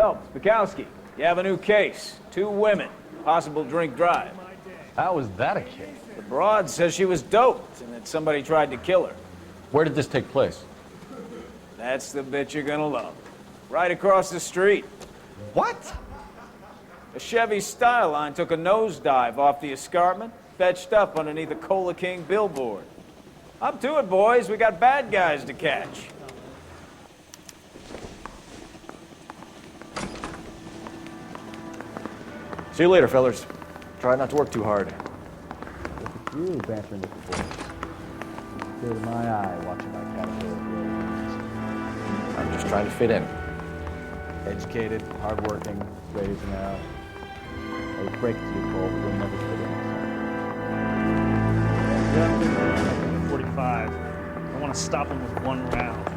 Phelps, Bukowski, you have a new case. 2 women, possible drink drive. How was that a case? The broad says she was doped and that somebody tried to kill her. Where did this take place? That's the bit you're gonna love. Right across the street. What? A Chevy Styline took a nosedive off the escarpment, fetched up underneath a Cola King billboard. Up to it, boys. We got bad guys to catch. See you later, fellas. Try not to work too hard. Look at you bantering with the boys. Tear to my eye watching my caterpillar grow. I'm just trying to fit in. Educated, hardworking, straight as an arrow. I would break it to you, Cole, but you'll never fit in. 45. I want to stop him with 1 round.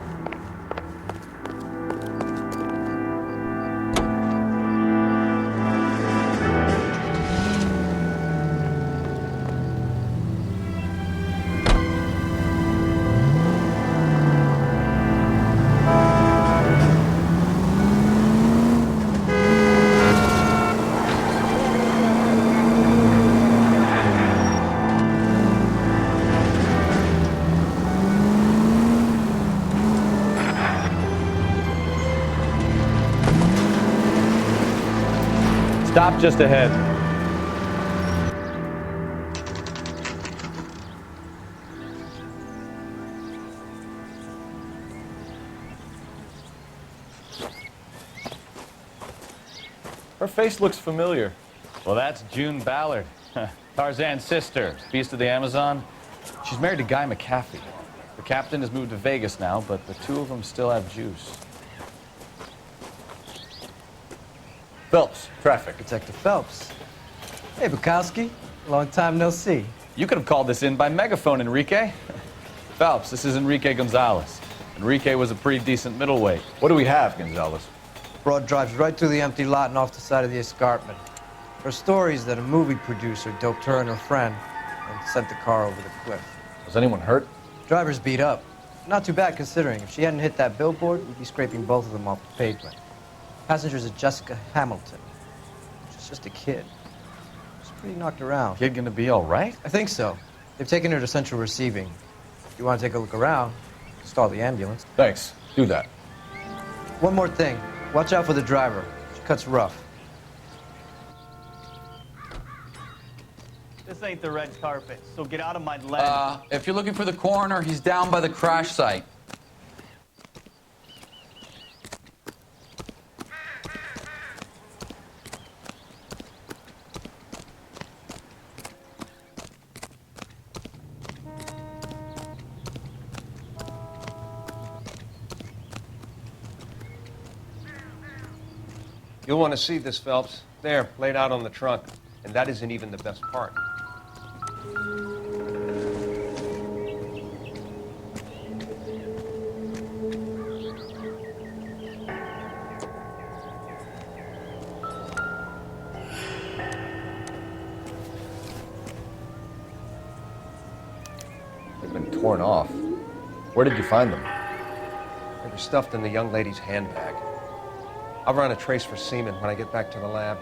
Stop just ahead. Her face looks familiar. Well, that's June Ballard, Tarzan's sister, beast of the Amazon. She's married to Guy McCaffey. The captain has moved to Vegas now, but the 2 of them still have juice. Phelps, traffic. Detective Phelps. Hey, Bukowski. Long time no see. You could have called this in by megaphone, Enrique. Phelps, this is Enrique Gonzalez. Enrique was a pretty decent middleweight. What do we have, Gonzalez? Broad drives right through the empty lot and off the side of the escarpment. Her story is that a movie producer doped her and her friend and sent the car over the cliff. Was anyone hurt? Driver's beat up. Not too bad considering. If she hadn't hit that billboard, we'd be scraping both of them off the pavement. Passenger's a Jessica Hamilton. She's just a kid. She's pretty knocked around. Kid gonna be all right? I think so. They've taken her to central receiving. If you want to take a look around, stall the ambulance. Thanks. Do that. One more thing. Watch out for the driver. She cuts rough. This ain't the red carpet, so get out of my lane. If you're looking for the coroner, he's down by the crash site. You'll want to see this, Phelps. There, laid out on the trunk. And that isn't even the best part. They've been torn off. Where did you find them? They were stuffed in the young lady's handbag. I'll run a trace for semen when I get back to the lab.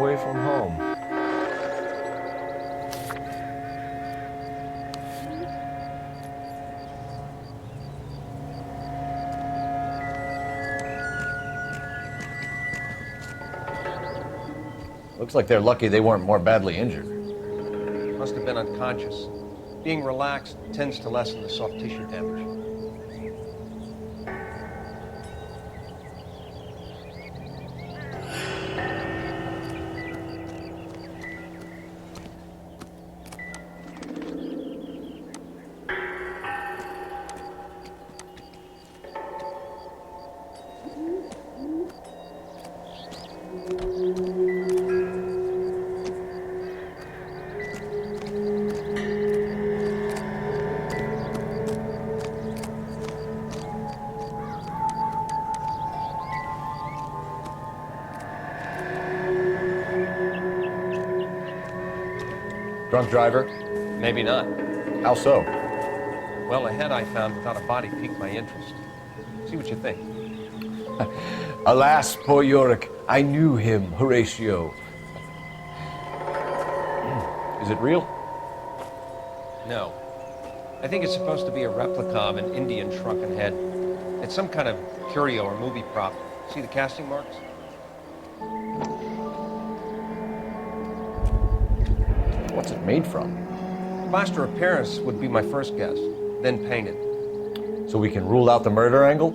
away from home. Looks like they're lucky they weren't more badly injured. Must have been unconscious. Being relaxed tends to lessen the soft tissue damage. Drunk driver? Maybe not. How so? Well, a head I found without a body piqued my interest. See what you think. Alas, poor Yorick. I knew him, Horatio. Is it real? No. I think it's supposed to be a replica of an Indian shrunken head. It's some kind of curio or movie prop. See the casting marks? What's it made from? Plaster of Paris would be my first guess, then painted. So we can rule out the murder angle?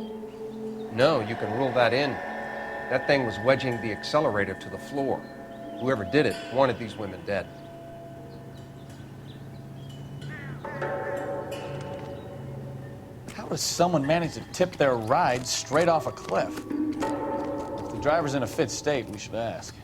No, you can rule that in. That thing was wedging the accelerator to the floor. Whoever did it wanted these women dead. How does someone manage to tip their ride straight off a cliff? If the driver's in a fit state, we should ask.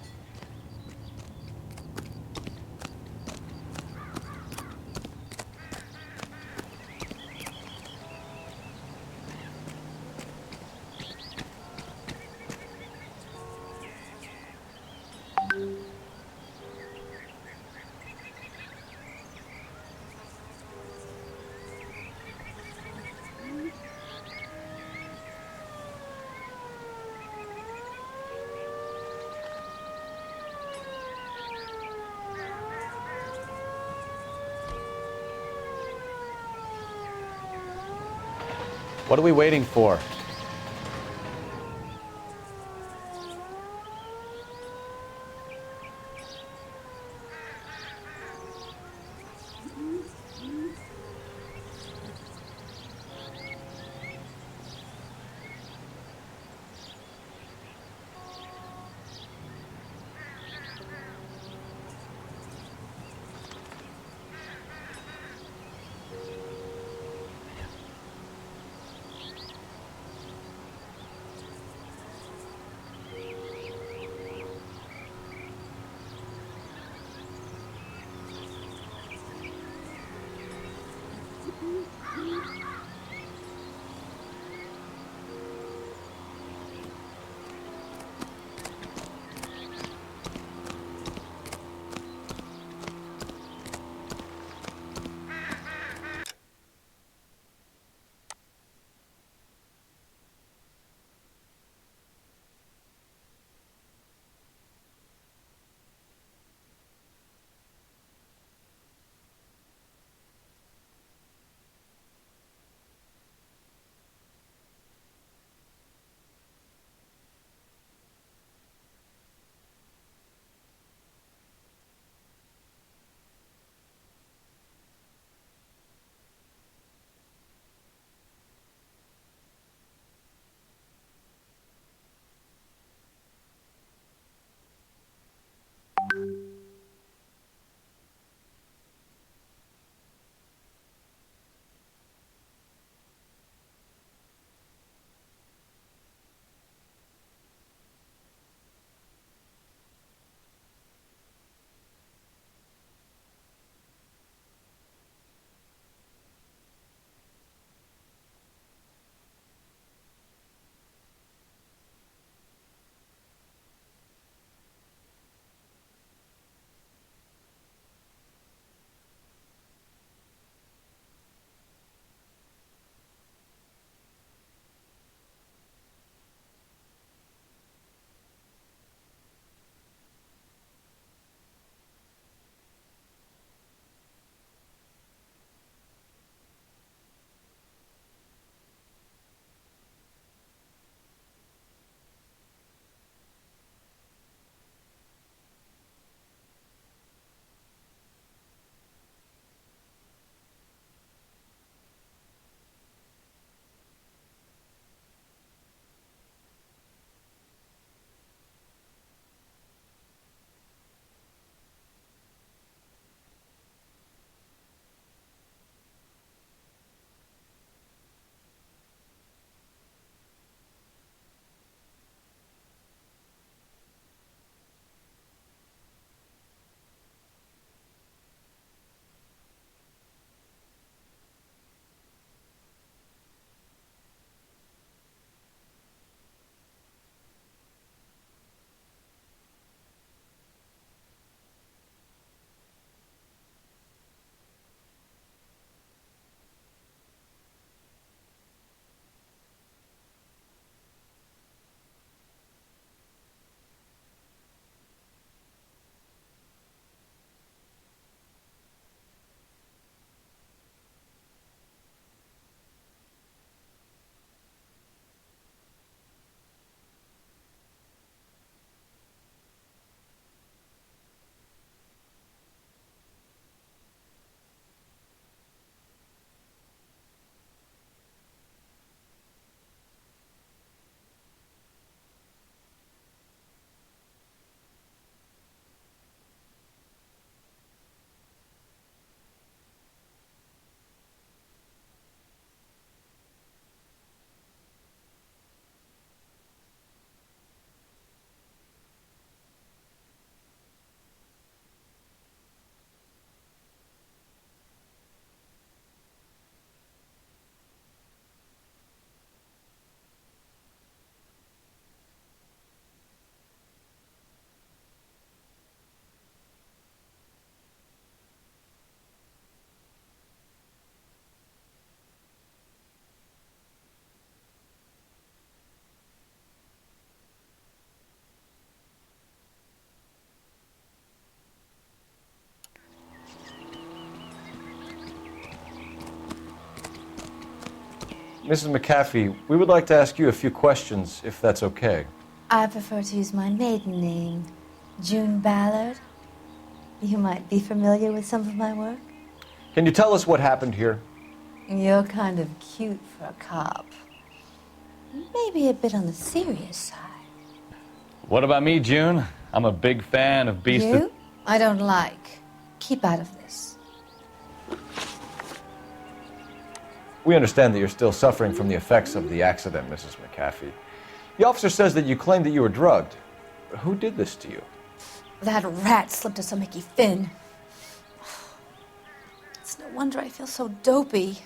What are we waiting for? Mrs. McAfee, we would like to ask you a few questions, if that's okay. I prefer to use my maiden name, June Ballard. You might be familiar with some of my work. Can you tell us what happened here? You're kind of cute for a cop. Maybe a bit on the serious side. What about me, June? I'm a big fan of Beast You? I don't like. Keep out of this. We understand that you're still suffering from the effects of the accident, Mrs. McAfee. The officer says that you claimed that you were drugged. Who did this to you? That rat slipped us a Mickey Finn. It's no wonder I feel so dopey.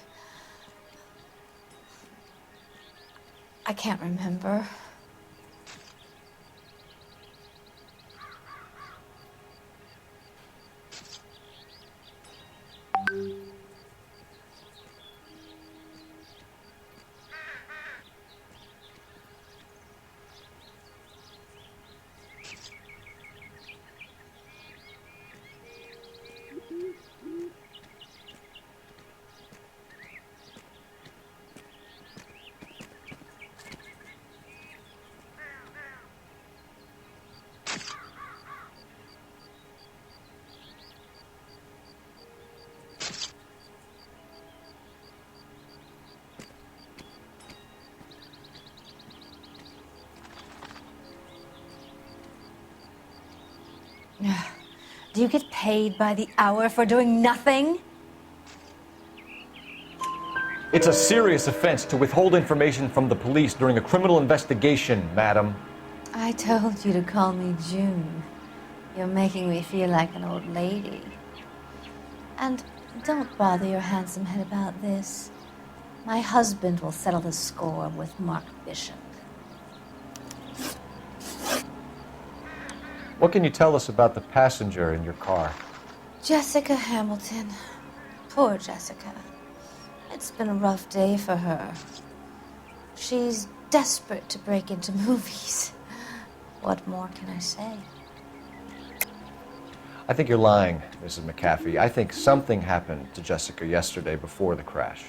I can't remember. Do you get paid by the hour for doing nothing? It's a serious offense to withhold information from the police during a criminal investigation, madam. I told you to call me June. You're making me feel like an old lady. And don't bother your handsome head about this. My husband will settle the score with Mark Bishop. What can you tell us about the passenger in your car? Jessica Hamilton. Poor Jessica. It's been a rough day for her. She's desperate to break into movies. What more can I say? I think you're lying, Mrs. McAfee. I think something happened to Jessica yesterday before the crash.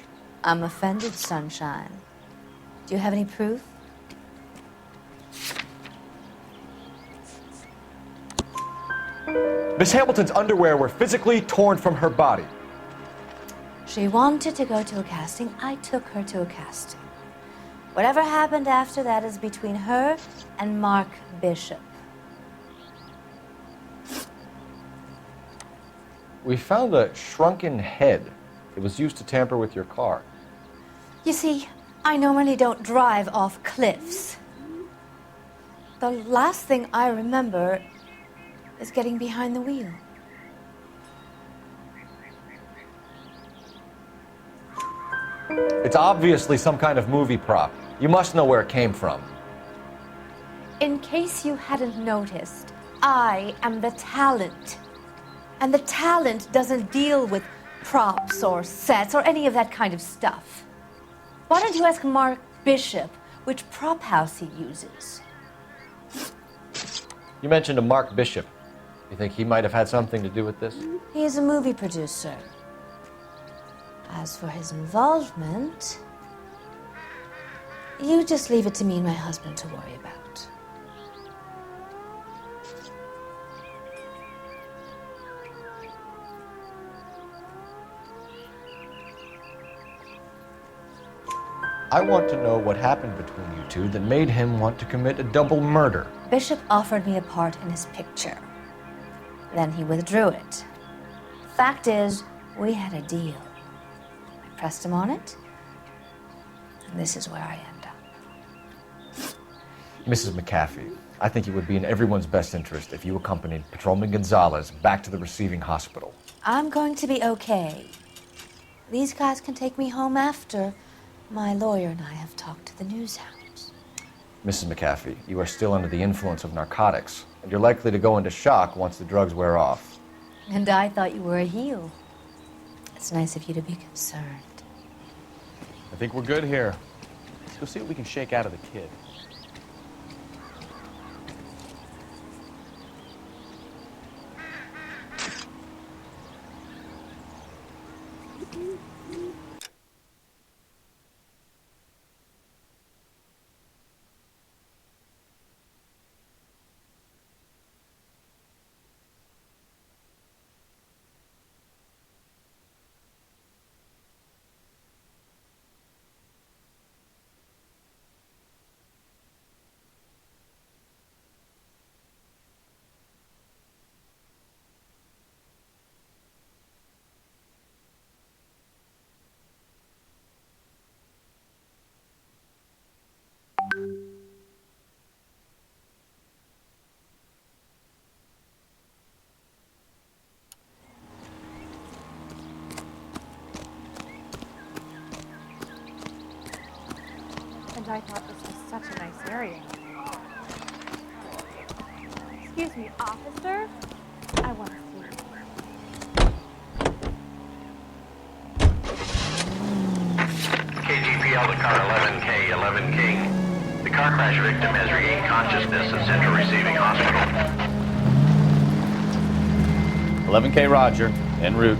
I'm offended, Sunshine. Do you have any proof? Miss Hamilton's underwear were physically torn from her body. She wanted to go to a casting. I took her to a casting. Whatever happened after that is between her and Mark Bishop. We found a shrunken head. It was used to tamper with your car. You see, I normally don't drive off cliffs. The last thing I remember is getting behind the wheel. It's obviously some kind of movie prop. You must know where it came from. In case you hadn't noticed, I am the talent. And the talent doesn't deal with props or sets or any of that kind of stuff. Why don't you ask Mark Bishop which prop house he uses? You mentioned a Mark Bishop. You think he might have had something to do with this? He is a movie producer. As for his involvement, you just leave it to me and my husband to worry about. I want to know what happened between you two that made him want to commit a double murder. Bishop offered me a part in his picture. Then he withdrew it. Fact is, we had a deal. I pressed him on it, and this is where I end up. Mrs. McAfee, I think it would be in everyone's best interest if you accompanied Patrolman Gonzalez back to the receiving hospital. I'm going to be okay. These guys can take me home after. My lawyer and I have talked to the news hounds. Mrs. McAfee, you are still under the influence of narcotics, and you're likely to go into shock once the drugs wear off. And I thought you were a heel. It's nice of you to be concerned. I think we're good here. Let's go see what we can shake out of the kid. I thought this was such a nice area. Excuse me, officer? I want to see you. KGPL to car 11K, 11 King. The car crash victim has regained consciousness at Central Receiving Hospital. 11K Roger, en route.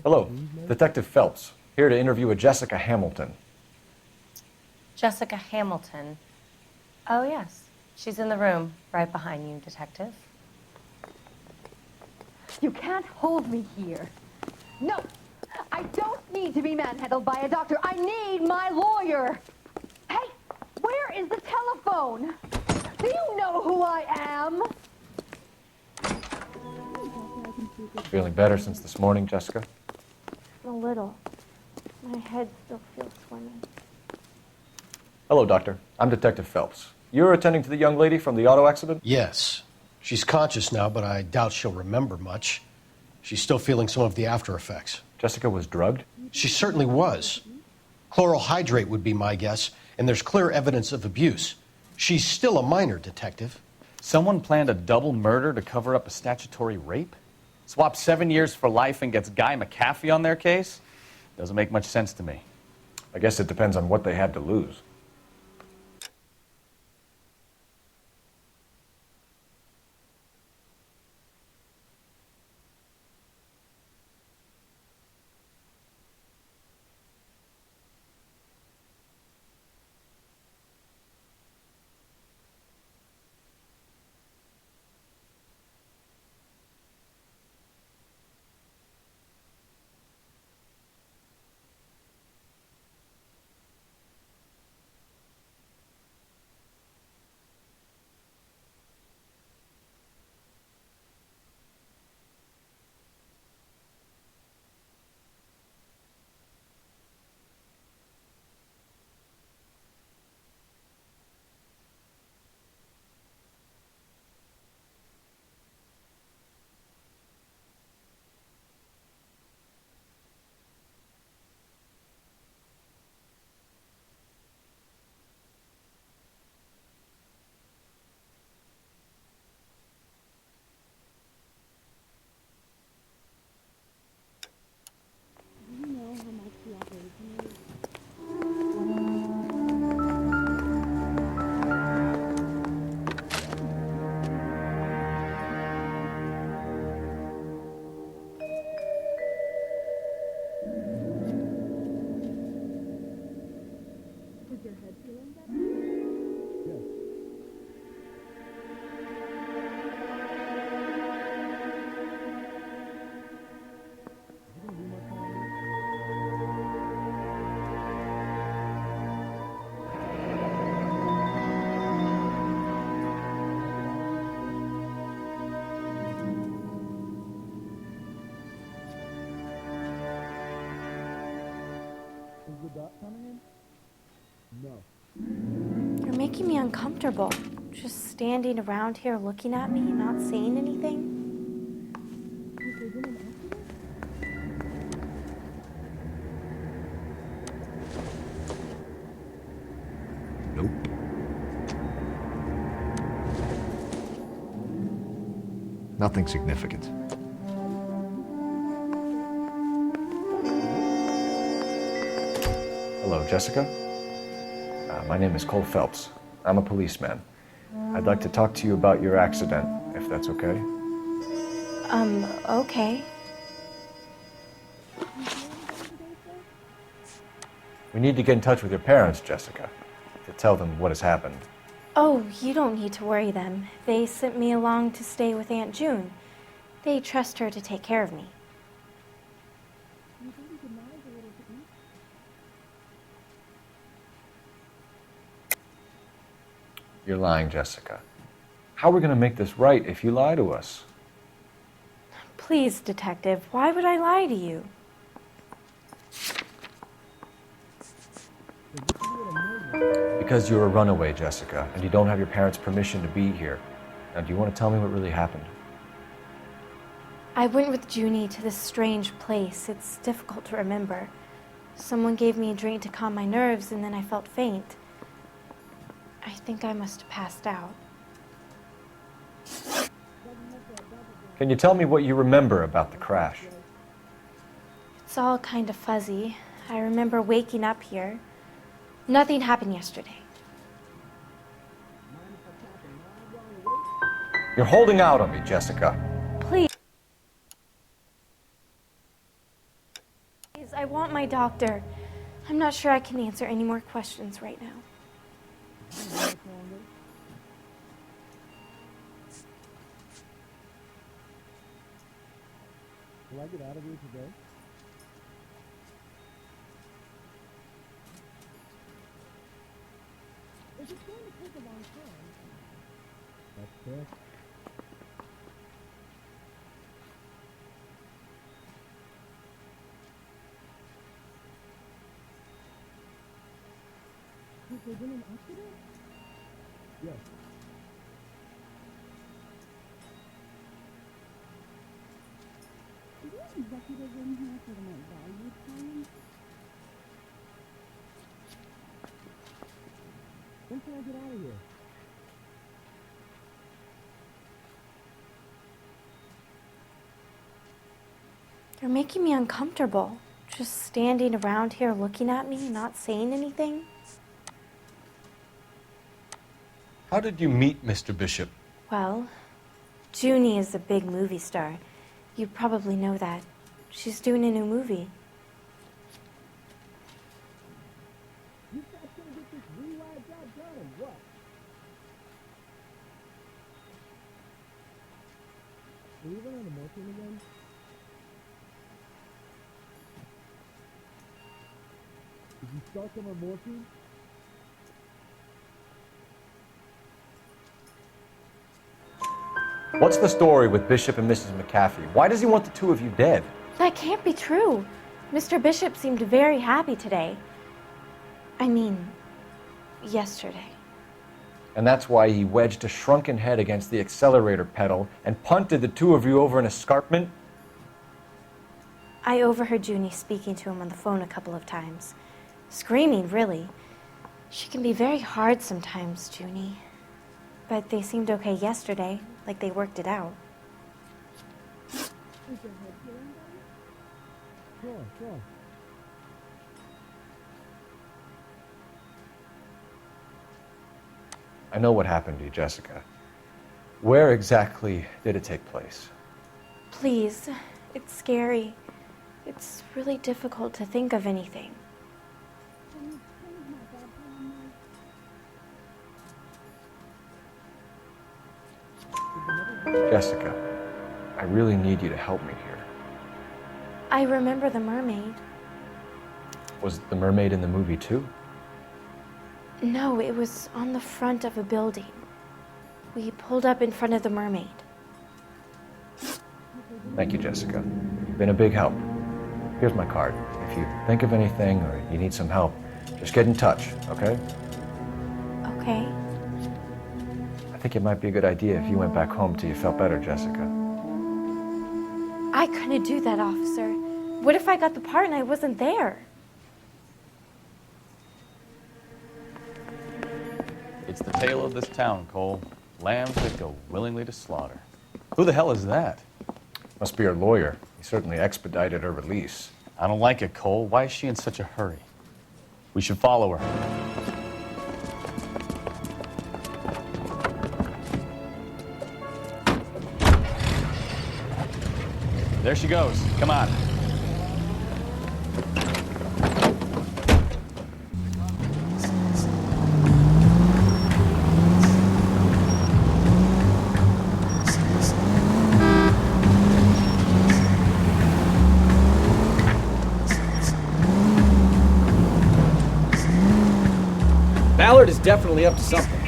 Hello, Detective Phelps, here to interview a Jessica Hamilton. Jessica Hamilton. Oh, yes. She's in the room, right behind you, Detective. You can't hold me here. No, I don't need to be manhandled by a doctor. I need my lawyer. Hey, where is the telephone? Do you know who I am? Feeling better since this morning, Jessica? A little. My head still feels swimming. Hello, Doctor. I'm Detective Phelps. You're attending to the young lady from the auto accident? Yes. She's conscious now, but I doubt she'll remember much. She's still feeling some of the after effects. Jessica was drugged? She certainly was. Chloral hydrate would be my guess, and there's clear evidence of abuse. She's still a minor, Detective. Someone planned a double murder to cover up a statutory rape? Swap 7 years for life and gets Guy McAfee on their case? Doesn't make much sense to me. I guess it depends on what they had to lose. You're making me uncomfortable. Just standing around here looking at me, not saying anything. Nope. Nothing significant. Hello, Jessica. My name is Cole Phelps. I'm a policeman. I'd like to talk to you about your accident, if that's okay. Okay. We need to get in touch with your parents, Jessica, to tell them what has happened. Oh, you don't need to worry them. They sent me along to stay with Aunt June. They trust her to take care of me. You're lying, Jessica. How are we going to make this right if you lie to us? Please, Detective, why would I lie to you? Because you're a runaway, Jessica, and you don't have your parents' permission to be here. Now, do you want to tell me what really happened? I went with Junie to this strange place. It's difficult to remember. Someone gave me a drink to calm my nerves, and then I felt faint. I think I must have passed out. Can you tell me what you remember about the crash? It's all kind of fuzzy. I remember waking up here. Nothing happened yesterday. You're holding out on me, Jessica. Please. Please, I want my doctor. I'm not sure I can answer any more questions right now. Will I get out of here today? Is it going to take a long time? That's correct. Has there been an accident? Yes. Is there an executive in here for the night value time? When can I get out of here? You're making me uncomfortable. Just standing around here looking at me, not saying anything. How did you meet Mr. Bishop? Well, Junie is a big movie star. You probably know that. She's doing a new movie. You guys gonna get this rewrite job done and what? Are you running the morphine again? Did you start them on morphine? What's the story with Bishop and Mrs. McAfee? Why does he want the two of you dead? That can't be true. Mr. Bishop seemed very happy today. I mean, yesterday. And that's why he wedged a shrunken head against the accelerator pedal and punted the two of you over an escarpment? I overheard Junie speaking to him on the phone a couple of times. Screaming, really. She can be very hard sometimes, Junie. But they seemed okay yesterday, like they worked it out. Is your head feeling better? Sure. I know what happened to you, Jessica. Where exactly did it take place? Please, it's scary. It's really difficult to think of anything. Can you change my bedtime night? Jessica, I really need you to help me here. I remember the mermaid. Was the mermaid in the movie too? No, it was on the front of a building. We pulled up in front of the mermaid. Thank you, Jessica. You've been a big help. Here's my card. If you think of anything or you need some help, just get in touch, okay? Okay. I think it might be a good idea if you went back home till you felt better, Jessica. I couldn't do that, officer. What if I got the part and I wasn't there? It's the tale of this town, Cole. Lambs that go willingly to slaughter. Who the hell is that? Must be her lawyer. He certainly expedited her release. I don't like it, Cole. Why is she in such a hurry? We should follow her. There she goes. Come on. Ballard is definitely up to something.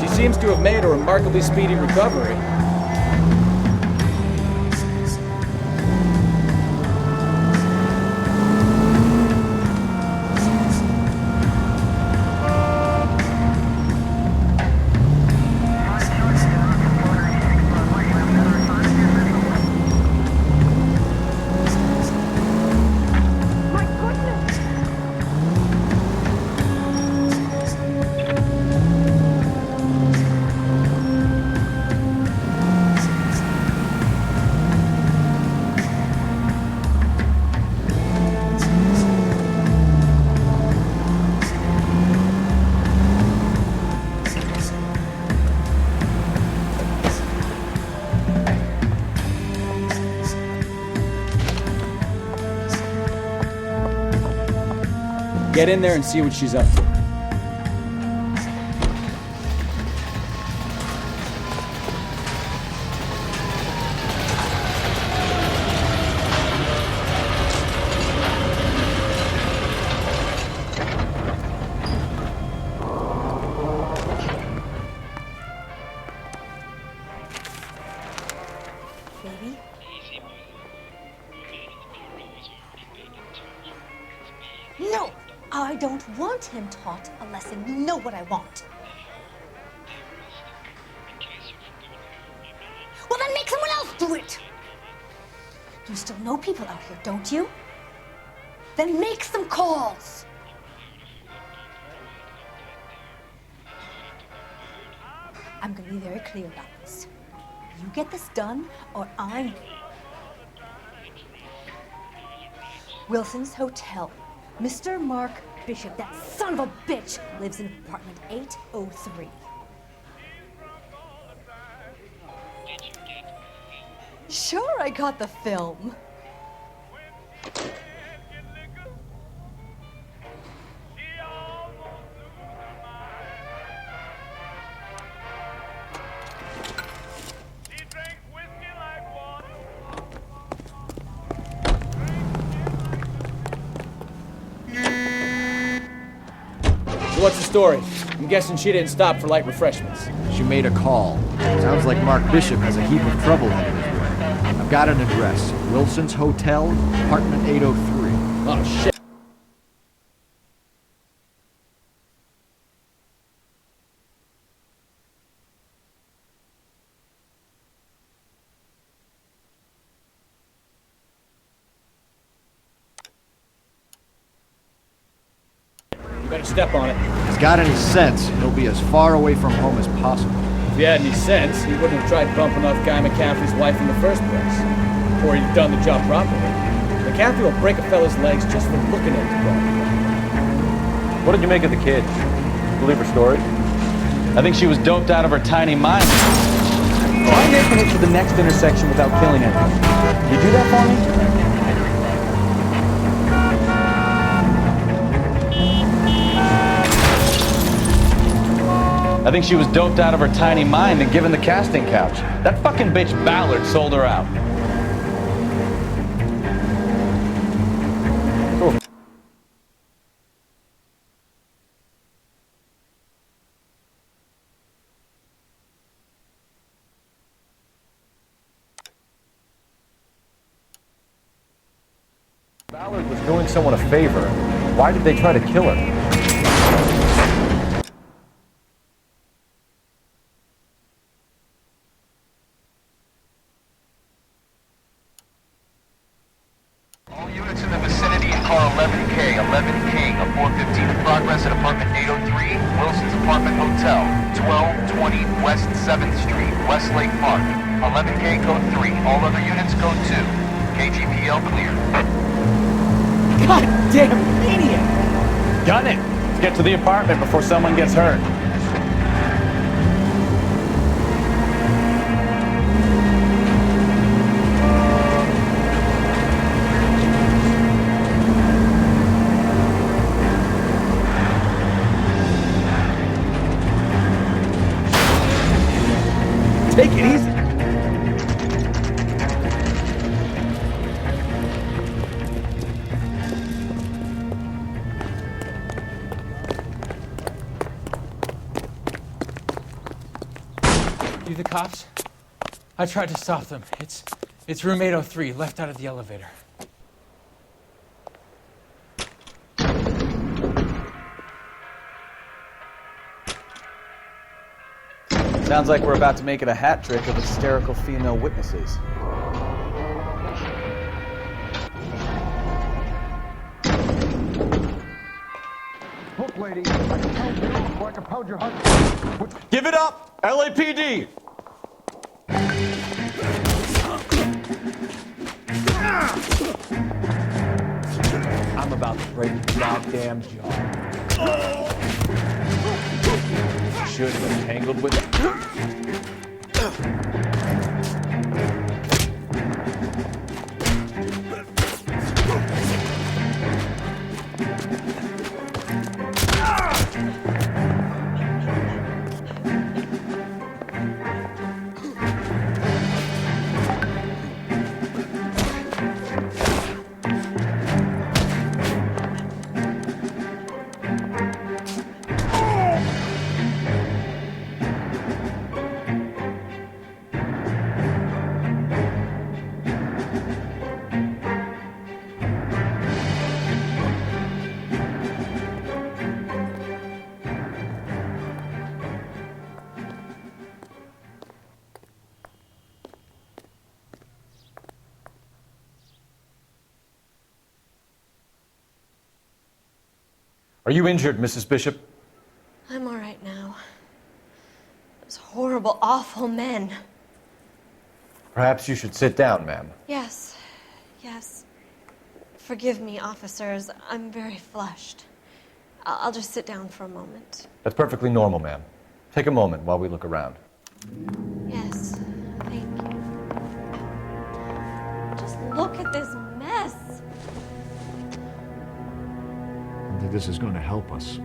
She seems to have made a remarkably speedy recovery. Get in there and see what she's up to. Baby? No! I don't want him taught a lesson. You know what I want. Well, then make someone else do it! You still know people out here, don't you? Then make some calls! I'm gonna be very clear about this. You get this done, or I'm... Wilson's Hotel. Mr. Mark Bishop, that son of a bitch, lives in apartment 803. Sure, I got the film. So what's the story? I'm guessing she didn't stop for light refreshments. She made a call. Sounds like Mark Bishop has a heap of trouble headed his way. I've got an address. Wilson's Hotel, apartment 803. Oh, shit. You better step on it. If he's got any sense, he'll be as far away from home as possible. If he had any sense, he wouldn't have tried bumping off Guy McCaffrey's wife in the first place. Or he'd have done the job properly. McCaffrey will break a fella's legs just for looking at the dog. What did you make of the kid? Believe her story? I think she was doped out of her tiny mind. Try making it to the next intersection without killing anyone. Can you do that for me? I think she was doped out of her tiny mind and given the casting couch. That fucking bitch Ballard sold her out. Ballard was doing someone a favor. Why did they try to kill her? All units in the vicinity in car 11K, 11 King, a 415 in progress at apartment 803, Wilson's Apartment Hotel, 1220 West 7th Street, Westlake Park. 11K code 3, all other units code 2. KGPL clear. Goddamn maniac! Gun it! Let's get to the apartment before someone gets hurt. Take it easy. You the cops? I tried to stop them. It's room 803, left out of the elevator. Sounds like we're about to make it a hat trick of hysterical female witnesses. Look, lady, I can pound you or I can pound your husband. Give it up! LAPD! I'm about to break your goddamn jaw. Should have tangled with it. Are you injured, Mrs. Bishop? I'm all right now. Those horrible, awful men. Perhaps you should sit down, ma'am. Yes, yes. Forgive me, officers. I'm very flushed. I'll just sit down for a moment. That's perfectly normal, ma'am. Take a moment while we look around. Yes, thank you. Just look at this mess. I don't think this is going to help us.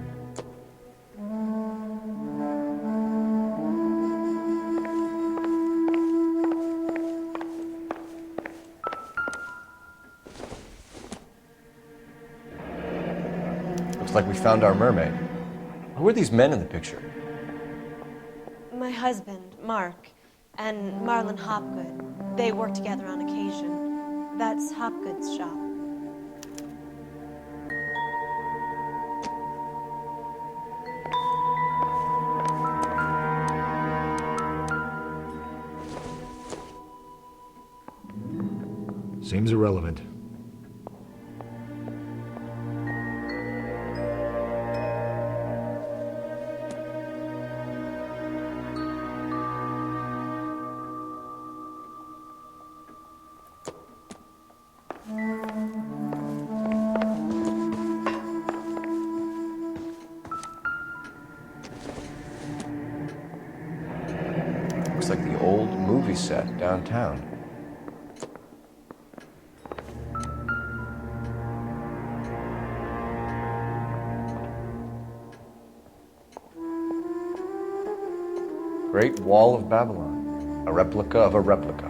Looks like we found our mermaid. Who are these men in the picture? My husband, Mark, and Marlon Hopgood. They work together on occasion. That's Hopgood's shop. Seems irrelevant. Looks like the old movie set downtown. Great Wall of Babylon. A replica of a replica.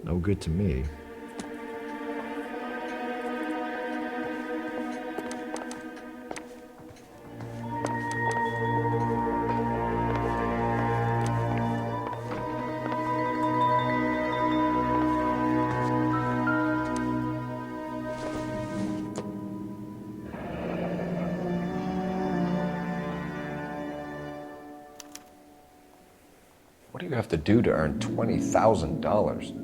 No good to me. What do you have to do to earn $20,000?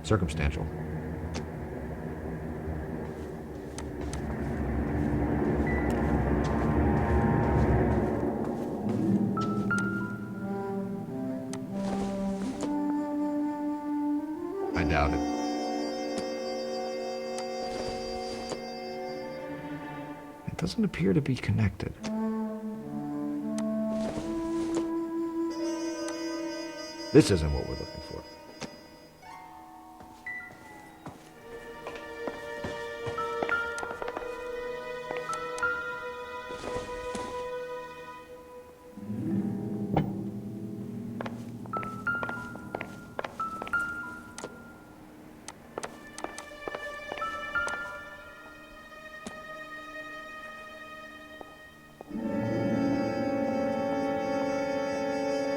Circumstantial. I doubt it. It doesn't appear to be connected. This isn't what we're looking for.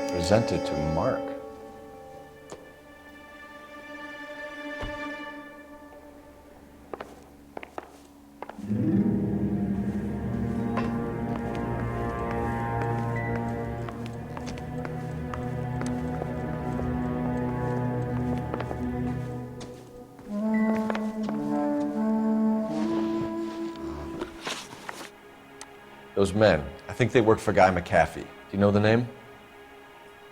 Presented to Mark. Those men, I think they work for Guy McAfee. Do you know the name?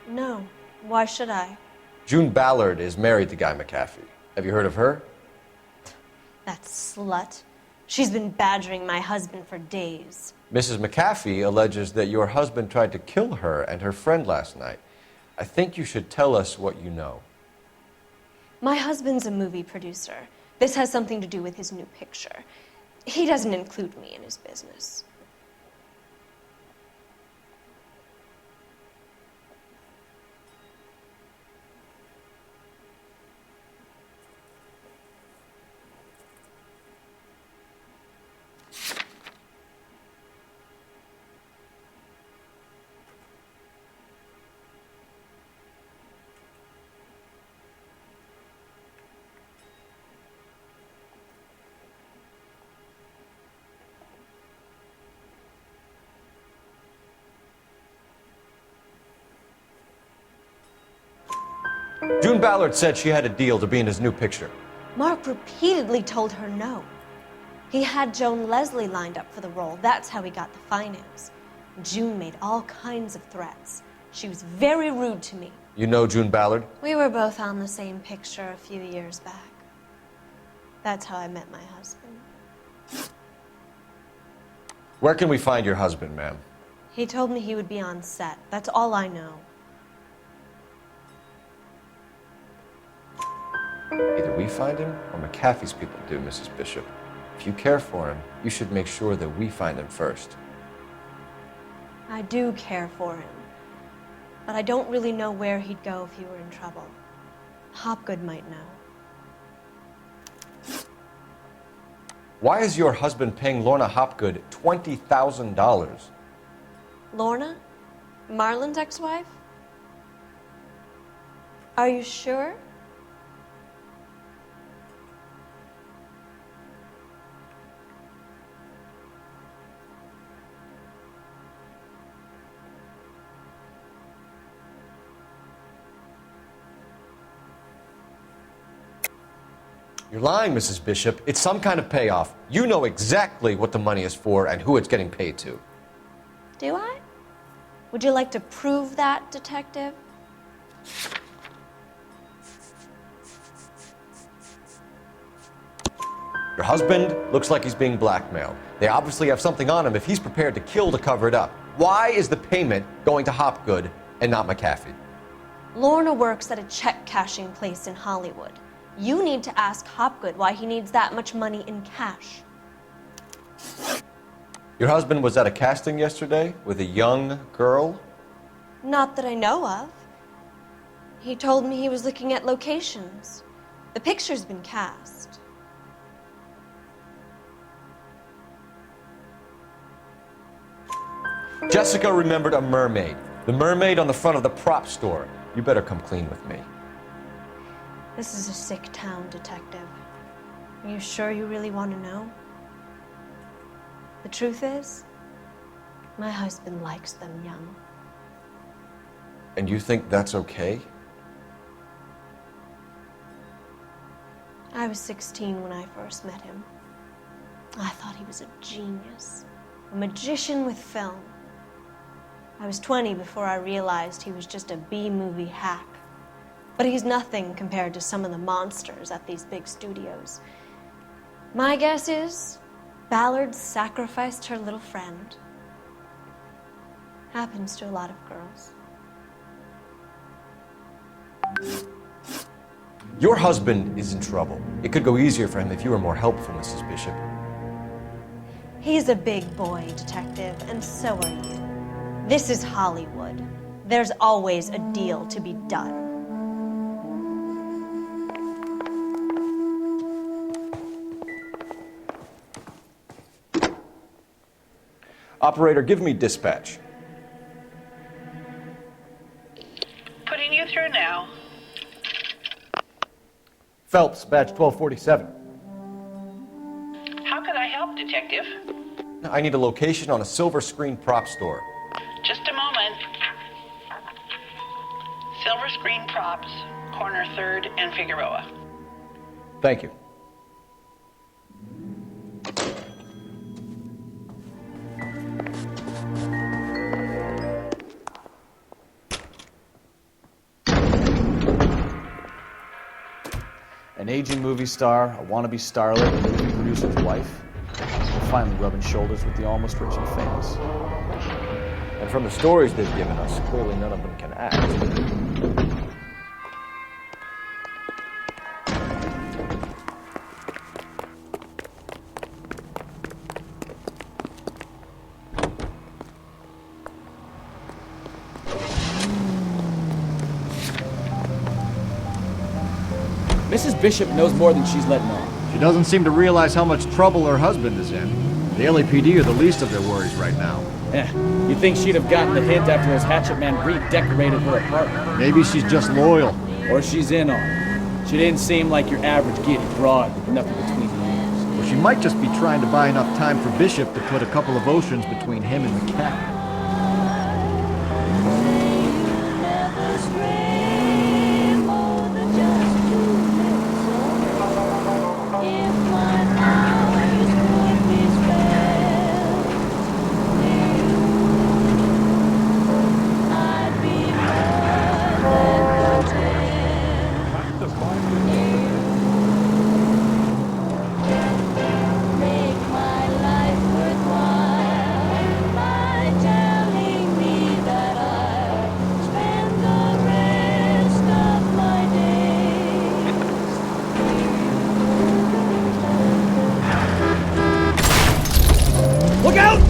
No. Why should I? June Ballard is married to Guy McAfee. Have you heard of her? That slut. She's been badgering my husband for days. Mrs. McAfee alleges that your husband tried to kill her and her friend last night. I think you should tell us what you know. My husband's a movie producer. This has something to do with his new picture. He doesn't include me in his business. June Ballard said she had a deal to be in his new picture. Mark repeatedly told her no. He had Joan Leslie lined up for the role. That's how he got the finance. June made all kinds of threats. She was very rude to me. You know June Ballard? We were both on the same picture a few years back. That's how I met my husband. Where can we find your husband, ma'am? He told me he would be on set. That's all I know. Either we find him or McAfee's people do, Mrs. Bishop. If you care for him, you should make sure that we find him first. I do care for him. But I don't really know where he'd go if he were in trouble. Hopgood might know. Why is your husband paying Lorna Hopgood $20,000? Lorna? Marlon's ex-wife? Are you sure? You're lying, Mrs. Bishop. It's some kind of payoff. You know exactly what the money is for and who it's getting paid to. Do I? Would you like to prove that, detective? Your husband looks like he's being blackmailed. They obviously have something on him if he's prepared to kill to cover it up. Why is the payment going to Hopgood and not McAfee? Lorna works at a check cashing place in Hollywood. You need to ask Hopgood why he needs that much money in cash. Your husband was at a casting yesterday with a young girl? Not that I know of. He told me he was looking at locations. The picture's been cast. Jessica remembered a mermaid. The mermaid on the front of the prop store. You better come clean with me. This is a sick town, Detective. Are you sure you really want to know? The truth is, my husband likes them young. And you think that's okay? I was 16 when I first met him. I thought he was a genius, a magician with film. I was 20 before I realized he was just a B-movie hack. But he's nothing compared to some of the monsters at these big studios. My guess is Ballard sacrificed her little friend. Happens to a lot of girls. Your husband is in trouble. It could go easier for him if you were more helpful, Mrs. Bishop. He's a big boy, Detective, and so are you. This is Hollywood. There's always a deal to be done. Operator, give me dispatch. Putting you through now. Phelps, badge 1247. How could I help, Detective? I need a location on a silver screen prop store. Just a moment. Silver Screen Props, corner 3rd and Figueroa. Thank you. An aging movie star, a wannabe starlet, a movie producer's wife, finally rubbing shoulders with the almost rich and famous. And from the stories they've given us, clearly none of them can act. Mrs. Bishop knows more than she's letting on. She doesn't seem to realize how much trouble her husband is in. The LAPD are the least of their worries right now. You'd think she'd have gotten the hint after those hatchet men redecorated her apartment. Maybe she's just loyal. Or she's in on it. She didn't seem like your average giddy broad with nothing between the ears. Well, she might just be trying to buy enough time for Bishop to put a couple of oceans between him and the cat. Look out!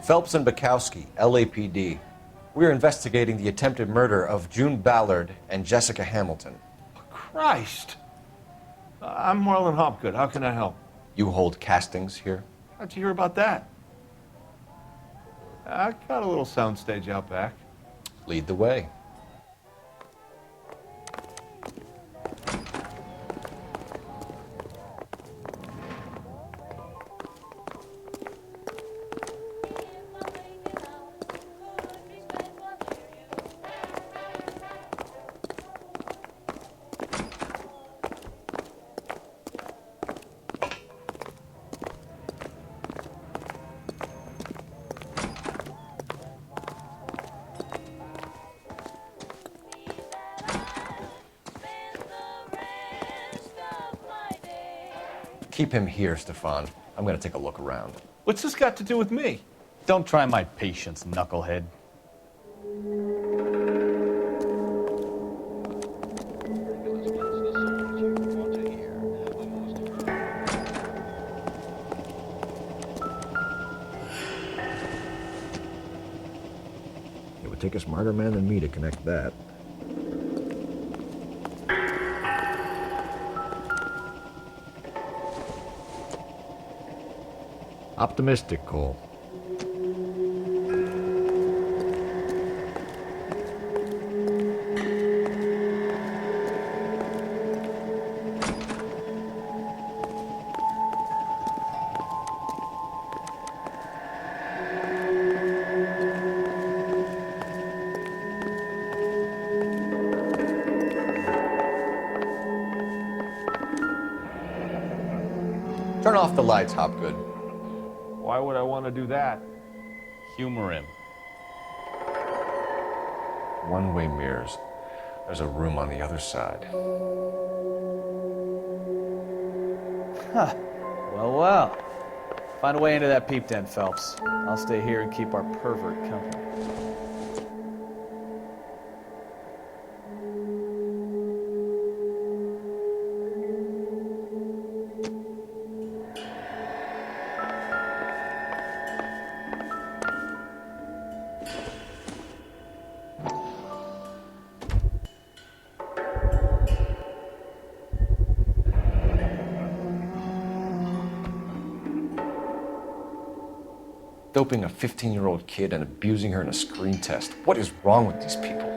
Phelps and Bukowski, LAPD. We're investigating the attempted murder of June Ballard and Jessica Hamilton. Christ! I'm Marlon Hopgood. How can I help? You hold castings here? How'd you hear about that? I got a little soundstage out back. Lead the way. Keep him here, Stefan. I'm gonna take a look around. What's this got to do with me? Don't try my patience, knucklehead. It would take a smarter man than me to connect that. Optimistic, Cole. Turn off the lights, Hopgood. Why would I want to do that? Humor him. One-way mirrors. There's a room on the other side. Huh. Well, well. Find a way into that peep den, Phelps. I'll stay here and keep our pervert company. Doping a 15-year-old kid and abusing her in a screen test. What is wrong with these people?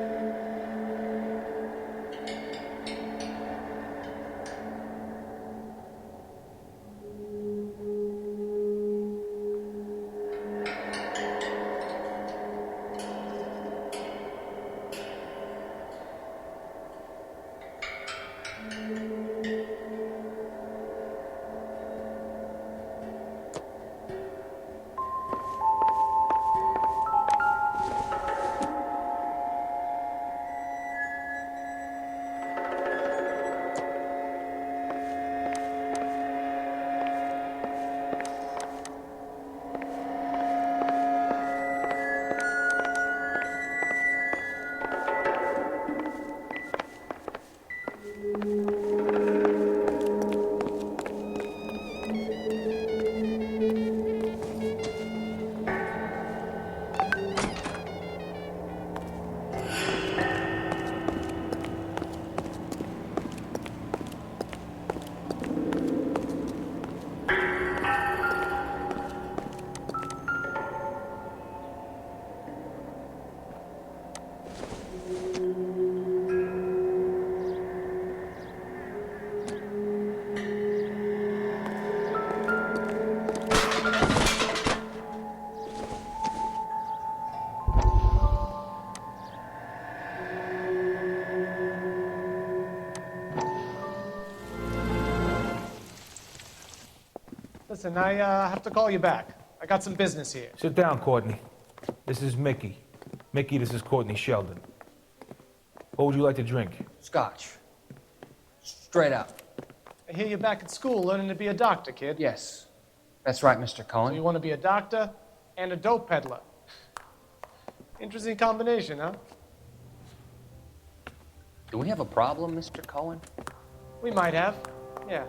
Listen, I have to call you back. I got some business here. Sit down, Courtney. This is Mickey. Mickey, this is Courtney Sheldon. What would you like to drink? Scotch. Straight up. I hear you're back at school learning to be a doctor, kid. Yes. That's right, Mr. Cohen. So you want to be a doctor and a dope peddler. Interesting combination, huh? Do we have a problem, Mr. Cohen? We might have. Yeah.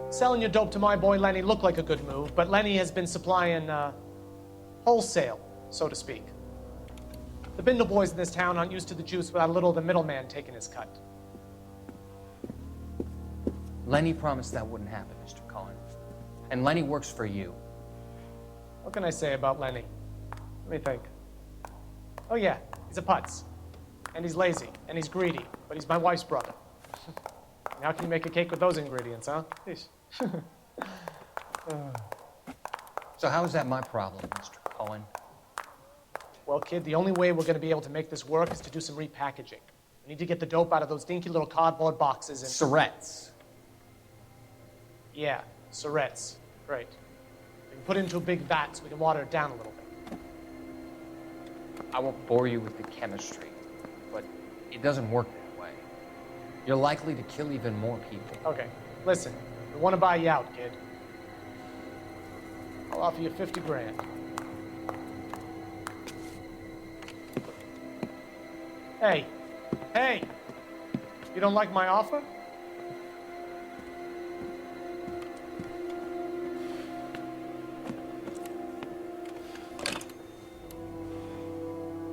Selling your dope to my boy Lenny looked like a good move, but Lenny has been supplying, wholesale, so to speak. The Bindle boys in this town aren't used to the juice without a little of the middleman taking his cut. Lenny promised that wouldn't happen, Mr. Cohen. And Lenny works for you. What can I say about Lenny? Let me think. Oh yeah, he's a putz. And he's lazy, and he's greedy, but he's my wife's brother. And how can you make a cake with those ingredients, huh? Jeez. So how is that my problem, Mr. Cohen? Well, kid, the only way we're going to be able to make this work is to do some repackaging. We need to get the dope out of those dinky little cardboard boxes and... Surrettes. Yeah, Surrettes. Right. We can put it into a big vat so we can water it down a little bit. I won't bore you with the chemistry, but it doesn't work that way. You're likely to kill even more people. Okay, listen. We want to buy you out, kid. I'll offer you 50 grand. Hey, hey! You don't like my offer?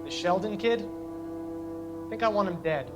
The Sheldon kid? I think I want him dead.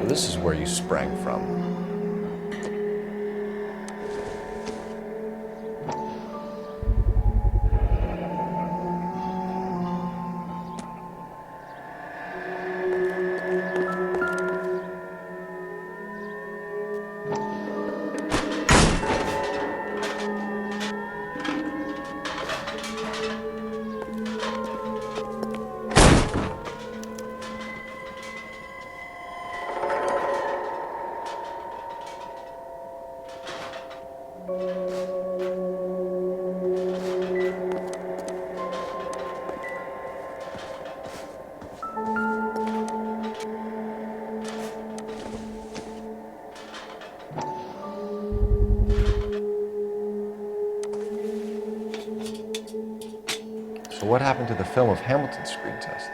This is where you sprang from. So what happened to the film of Hamilton's screen test?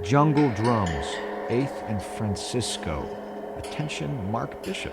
Jungle Drums, 8th and Francisco. Attention, Mark Bishop.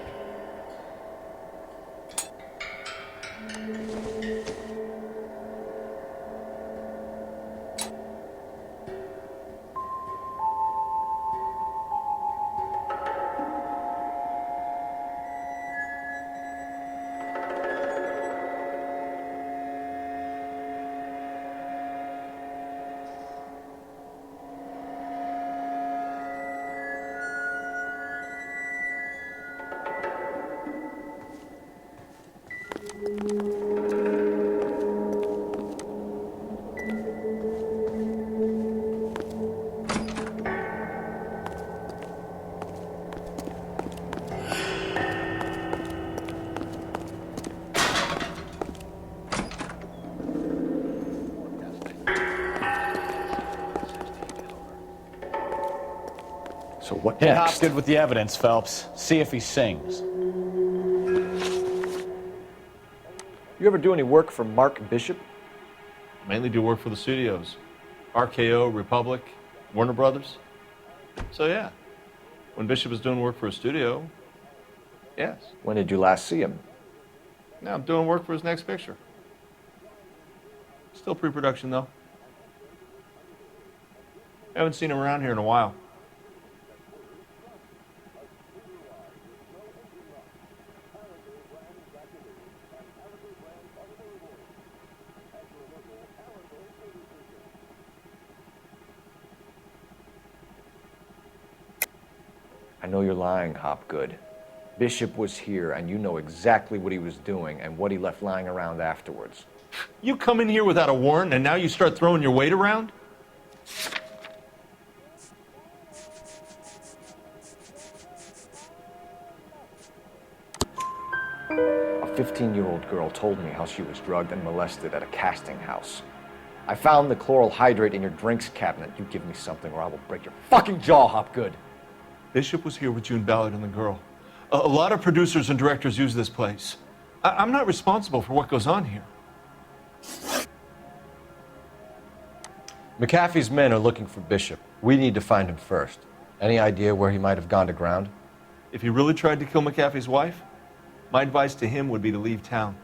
So what Hit next? Hopgood with the evidence, Phelps. See if he sings. You ever do any work for Mark Bishop? Mainly do work for the studios. RKO, Republic, Warner Brothers. So yeah, when Bishop is doing work for a studio, yes. When did you last see him? Now I'm doing work for his next picture. Still pre-production though. Haven't seen him around here in a while. I know you're lying, Hopgood. Bishop was here, and you know exactly what he was doing and what he left lying around afterwards. You come in here without a warrant, and now you start throwing your weight around? A 15-year-old girl told me how she was drugged and molested at a casting house. I found the chloral hydrate in your drinks cabinet. You give me something or I will break your fucking jaw, Hopgood. Bishop was here with June Ballard and the girl. A lot of producers and directors use this place. I'm not responsible for what goes on here. McAfee's men are looking for Bishop. We need to find him first. Any idea where he might have gone to ground? If he really tried to kill McAfee's wife, my advice to him would be to leave town.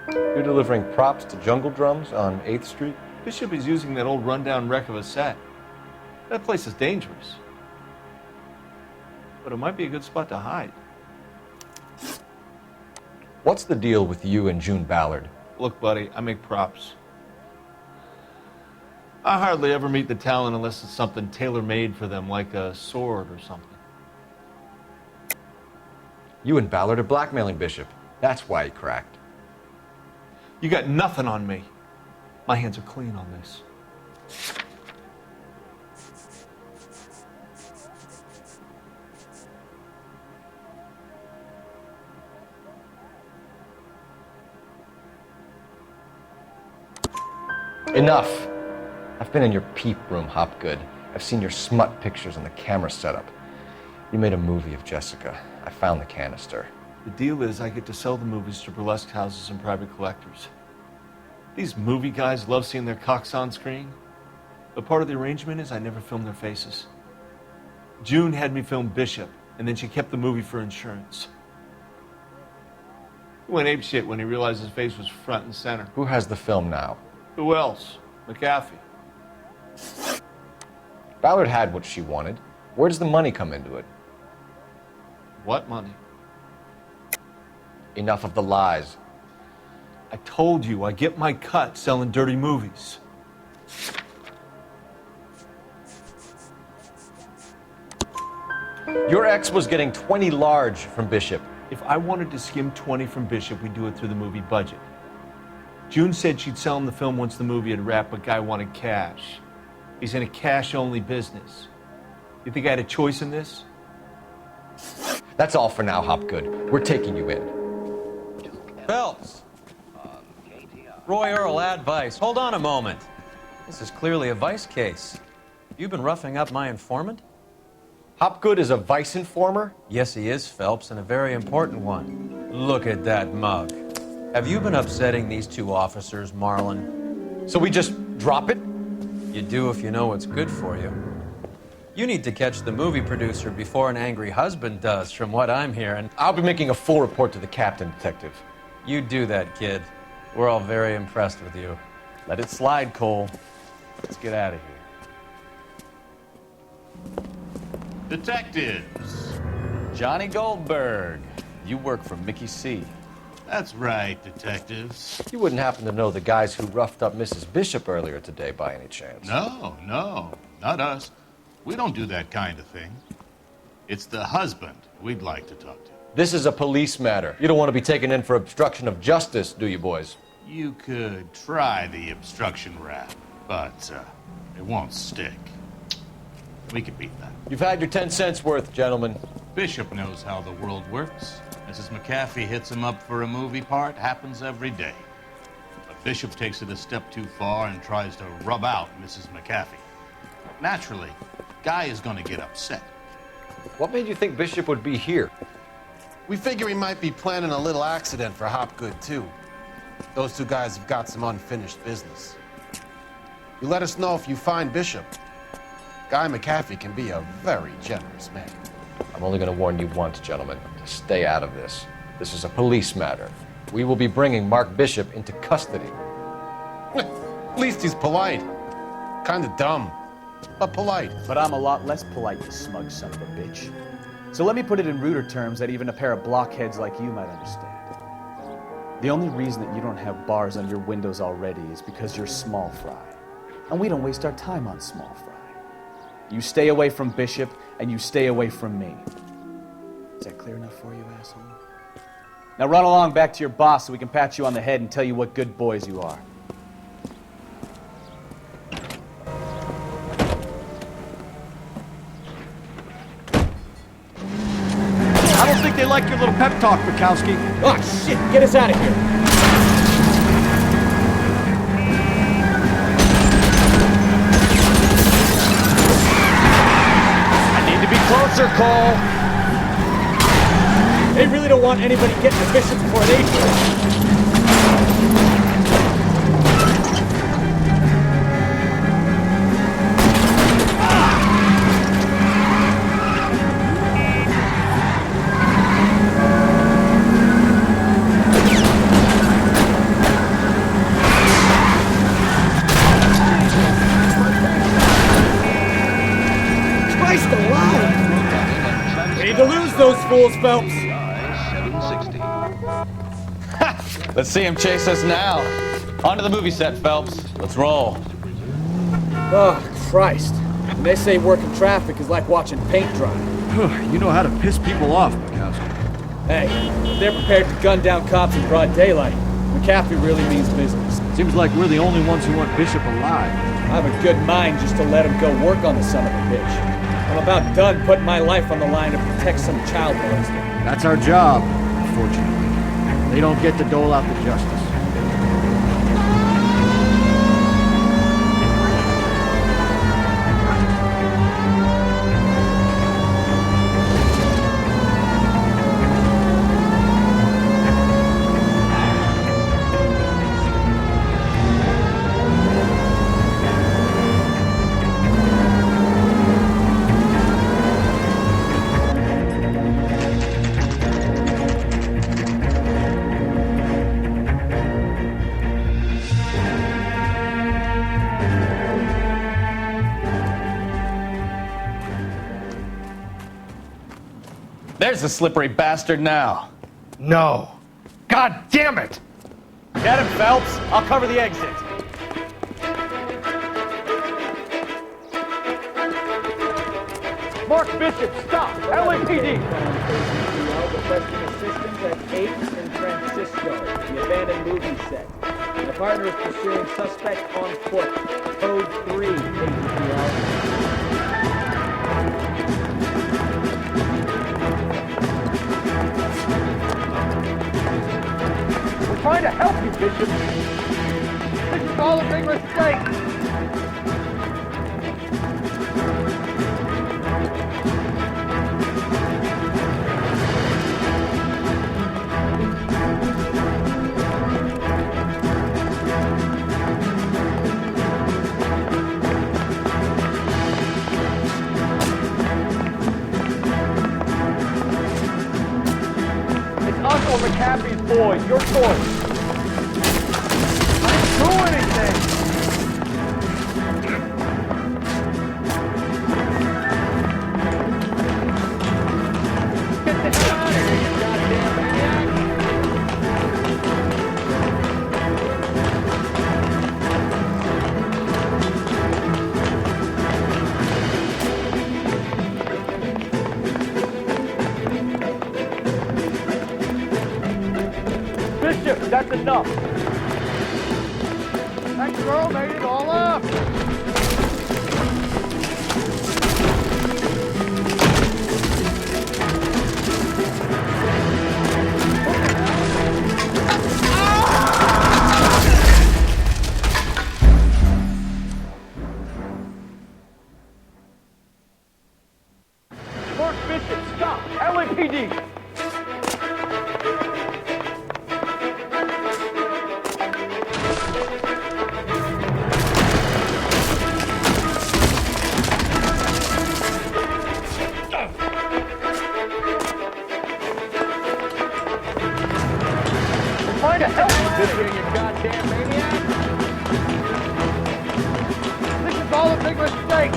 You're delivering props to Jungle Drums on 8th Street? Bishop is using that old rundown wreck of a set. That place is dangerous. But it might be a good spot to hide. What's the deal with you and June Ballard? Look, buddy, I make props. I hardly ever meet the talent unless it's something tailor-made for them, like a sword or something. You and Ballard are blackmailing Bishop. That's why he cracked. You got nothing on me. My hands are clean on this. Enough! I've been in your peep room, Hopgood. I've seen your smut pictures and the camera setup. You made a movie of Jessica. I found the canister. The deal is I get to sell the movies to burlesque houses and private collectors. These movie guys love seeing their cocks on screen. But part of the arrangement is I never film their faces. June had me film Bishop, and then she kept the movie for insurance. He went apeshit when he realized his face was front and center. Who has the film now? Who else? McAfee. Ballard had what she wanted. Where does the money come into it? What money? Enough of the lies. I told you, I get my cut selling dirty movies. Your ex was getting 20 large from Bishop. If I wanted to skim 20 from Bishop, we'd do it through the movie budget. June said she'd sell him the film once the movie had wrapped, but Guy wanted cash. He's in a cash-only business. You think I had a choice in this? That's all for now, Hopgood. We're taking you in. Phelps! Roy Earl, advice. Hold on a moment. This is clearly a vice case. You've been roughing up my informant? Hopgood is a vice informer? Yes, he is, Phelps, and a very important one. Look at that mug. Have you been upsetting these two officers, Marlon? So we just drop it? You do if you know what's good for you. You need to catch the movie producer before an angry husband does, from what I'm hearing. I'll be making a full report to the captain, Detective. You do that, kid. We're all very impressed with you. Let it slide, Cole. Let's get out of here. Detectives. Johnny Goldberg. You work for Mickey C. That's right, detectives. You wouldn't happen to know the guys who roughed up Mrs. Bishop earlier today by any chance? No, not us. We don't do that kind of thing. It's the husband we'd like to talk to. This is a police matter. You don't want to be taken in for obstruction of justice, do you, boys? You could try the obstruction rap, but it won't stick. We could beat that. You've had your 10 cents worth, gentlemen. Bishop knows how the world works. Mrs. McAfee hits him up for a movie part, happens every day. But Bishop takes it a step too far and tries to rub out Mrs. McAfee. Naturally, Guy is going to get upset. What made you think Bishop would be here? We figure he might be planning a little accident for Hopgood, too. Those two guys have got some unfinished business. You let us know if you find Bishop. Guy McAfee can be a very generous man. I'm only going to warn you once, gentlemen, to stay out of this. This is a police matter. We will be bringing Mark Bishop into custody. At least he's polite. Kind of dumb, but polite. But I'm a lot less polite, you smug son of a bitch. So let me put it in ruder terms that even a pair of blockheads like you might understand. The only reason that you don't have bars on your windows already is because you're small fry. and we don't waste our time on small fry. You stay away from Bishop, and you stay away from me. Is that clear enough for you, asshole? Now run along back to your boss so we can pat you on the head and tell you what good boys you are. I don't think they like your little pep talk, Bukowski. Oh, shit! Get us out of here! I need to be closer, Cole. They really don't want anybody getting the Bishop's coronation. Those fools, Phelps. Let's see him chase us now. On to the movie set, Phelps. Let's roll. Oh, Christ. When they say working traffic is like watching paint dry. You know how to piss people off, Bukowski. Hey, if they're prepared to gun down cops in broad daylight, McCaffrey really means business. Seems like we're the only ones who want Bishop alive. I have a good mind just to let him go work on the son of a bitch. I'm about done putting my life on the line to protect some child molester. That's our job, unfortunately. They don't get to dole out the justice. There's the slippery bastard now. No. God damn it! Get him, Phelps. I'll cover the exit. Mark Bishop, stop! LAPD! Requesting assistance at 8th and Francisco, the abandoned movie set. My partner is pursuing suspect on foot. Code 3, KGPL. We're trying to help you, Bishop. This is all a big mistake. Uncle McCaffrey's boy, your choice. I didn't do anything. Get the hell out of here, you goddamn maniac. Bishop, that's enough. That girl made it all up. Mark Bishop, stop! LAPD! Trying to help you, Bishop, you goddamn maniac! This is all a big mistake!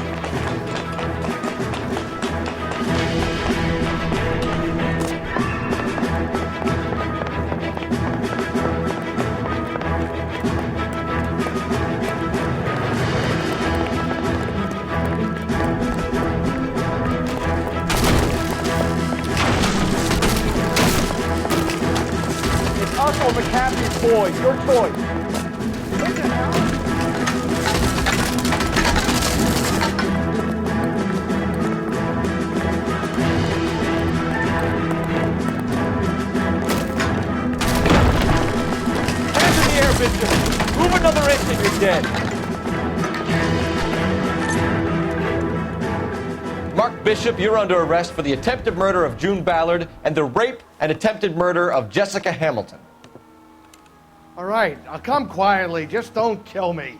boys, your choice. Hands in the air, Bishop. Move another inch and you're dead. Mark Bishop, you're under arrest for the attempted murder of June Ballard and the rape and attempted murder of Jessica Hamilton. All right, I'll come quietly. Just don't kill me.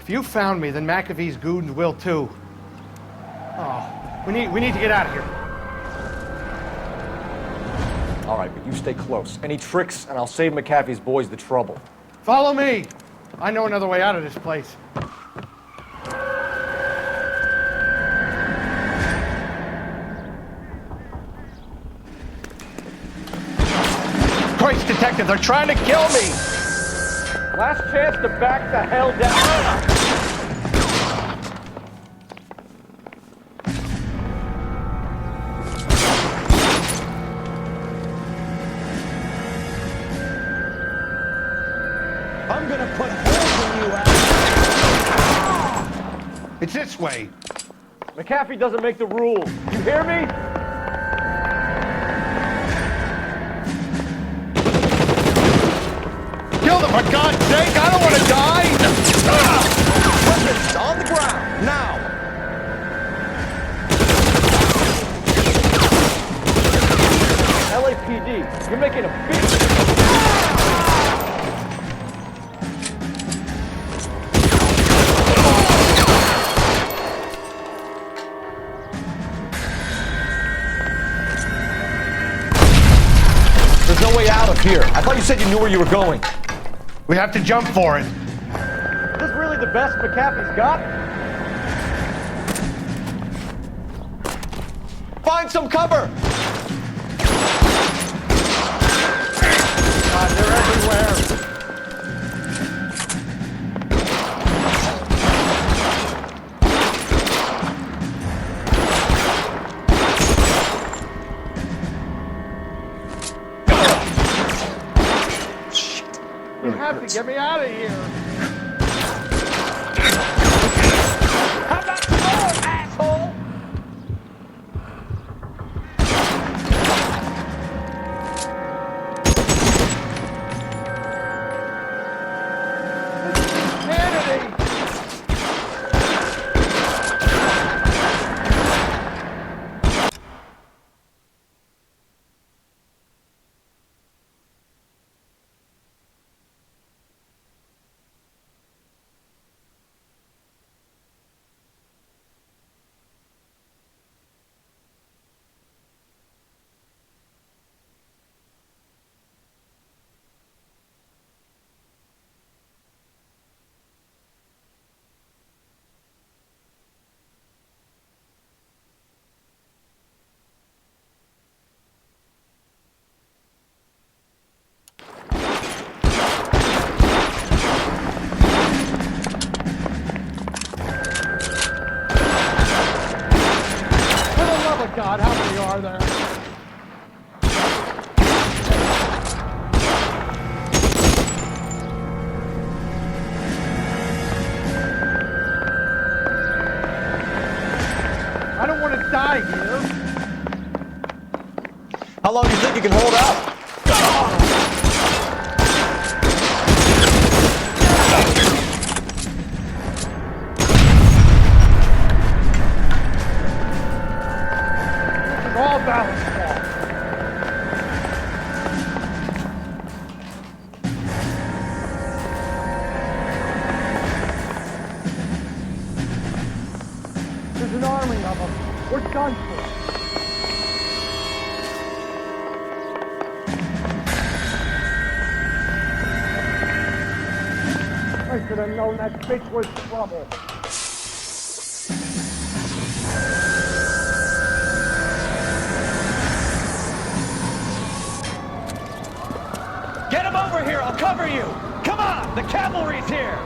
If you found me, then McAfee's goons will too. Oh, we need to get out of here. All right, but you stay close. Any tricks, and I'll save McAfee's boys the trouble. Follow me. I know another way out of this place. Christ, detective, they're trying to kill me! Last chance to back the hell down. I'm gonna put holes in you, Al. It's this way. McAfee doesn't make the rules. You hear me? Kill them, for God's sake! I don't want to die! Weapons on the ground, now! LAPD, you're making a big... There's no way out of here. I thought you said you knew where you were going. We have to jump for it. Is this really the best McAfee's got? Find some cover! God, they're everywhere. You have to get me out of here. How about some more, asshole? Insanity! God, how many are there? I don't want to die here. How long do you think you can hold out? All balance ball. There's an army of them. We're done for. I should have known that bitch was trouble. Get him over here, I'll cover you! Come on, the cavalry's here!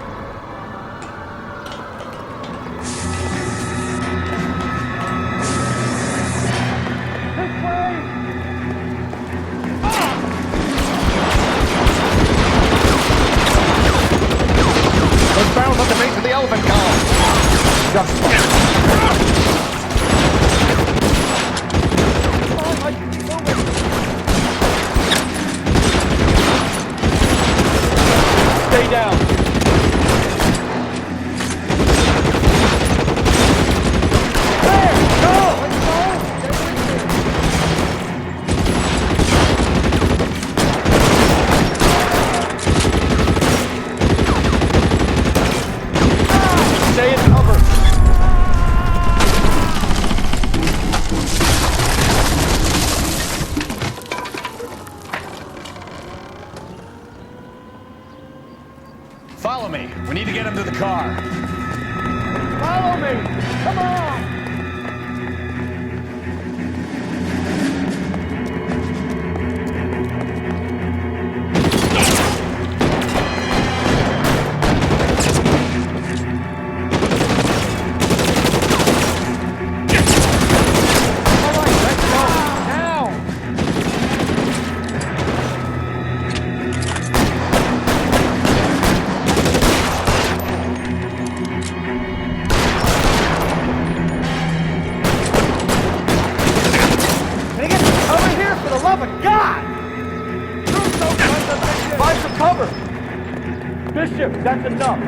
This way! down. Stay in cover. Follow me. We need to get him to the car. Follow me! Come on! Find some cover! Bishop, that's enough!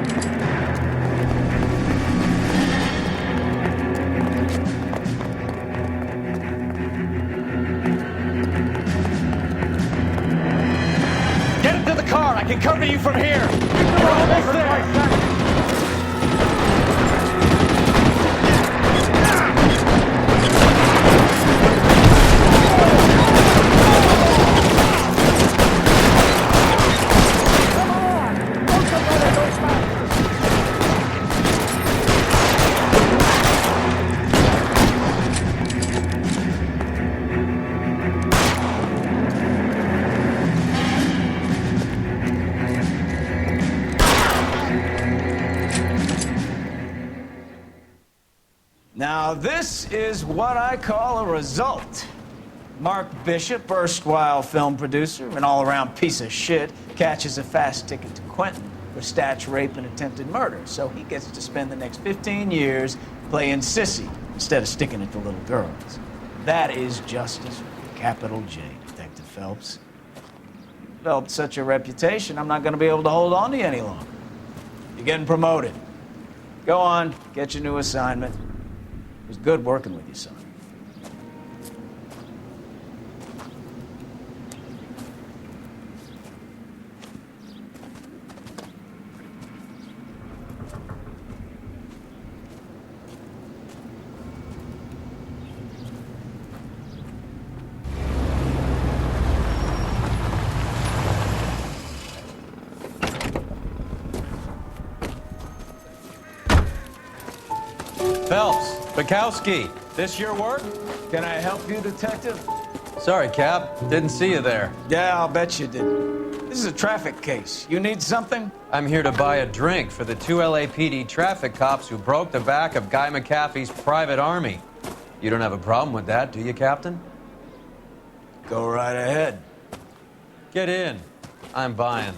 Get him to the car. I can cover you from here. We're almost there. Now, this is what I call a result. Mark Bishop, erstwhile film producer and all-around piece of shit, catches a fast ticket to Quentin for stitch rape and attempted murder, so he gets to spend the next 15 years playing sissy instead of sticking it to little girls. That is justice with a capital J, Detective Phelps. Developed such a reputation, I'm not going to be able to hold on to you any longer. You're getting promoted. Go on, get your new assignment. It was good working with you, son. Phelps, Bukowski, this your work? Can I help you, Detective? Sorry, Cap. Didn't see you there. Yeah, I'll bet you didn't. This is a traffic case. You need something? I'm here to buy a drink for the 2 LAPD traffic cops who broke the back of Guy McAfee's private army. You don't have a problem with that, do you, Captain? Go right ahead. Get in. I'm buying.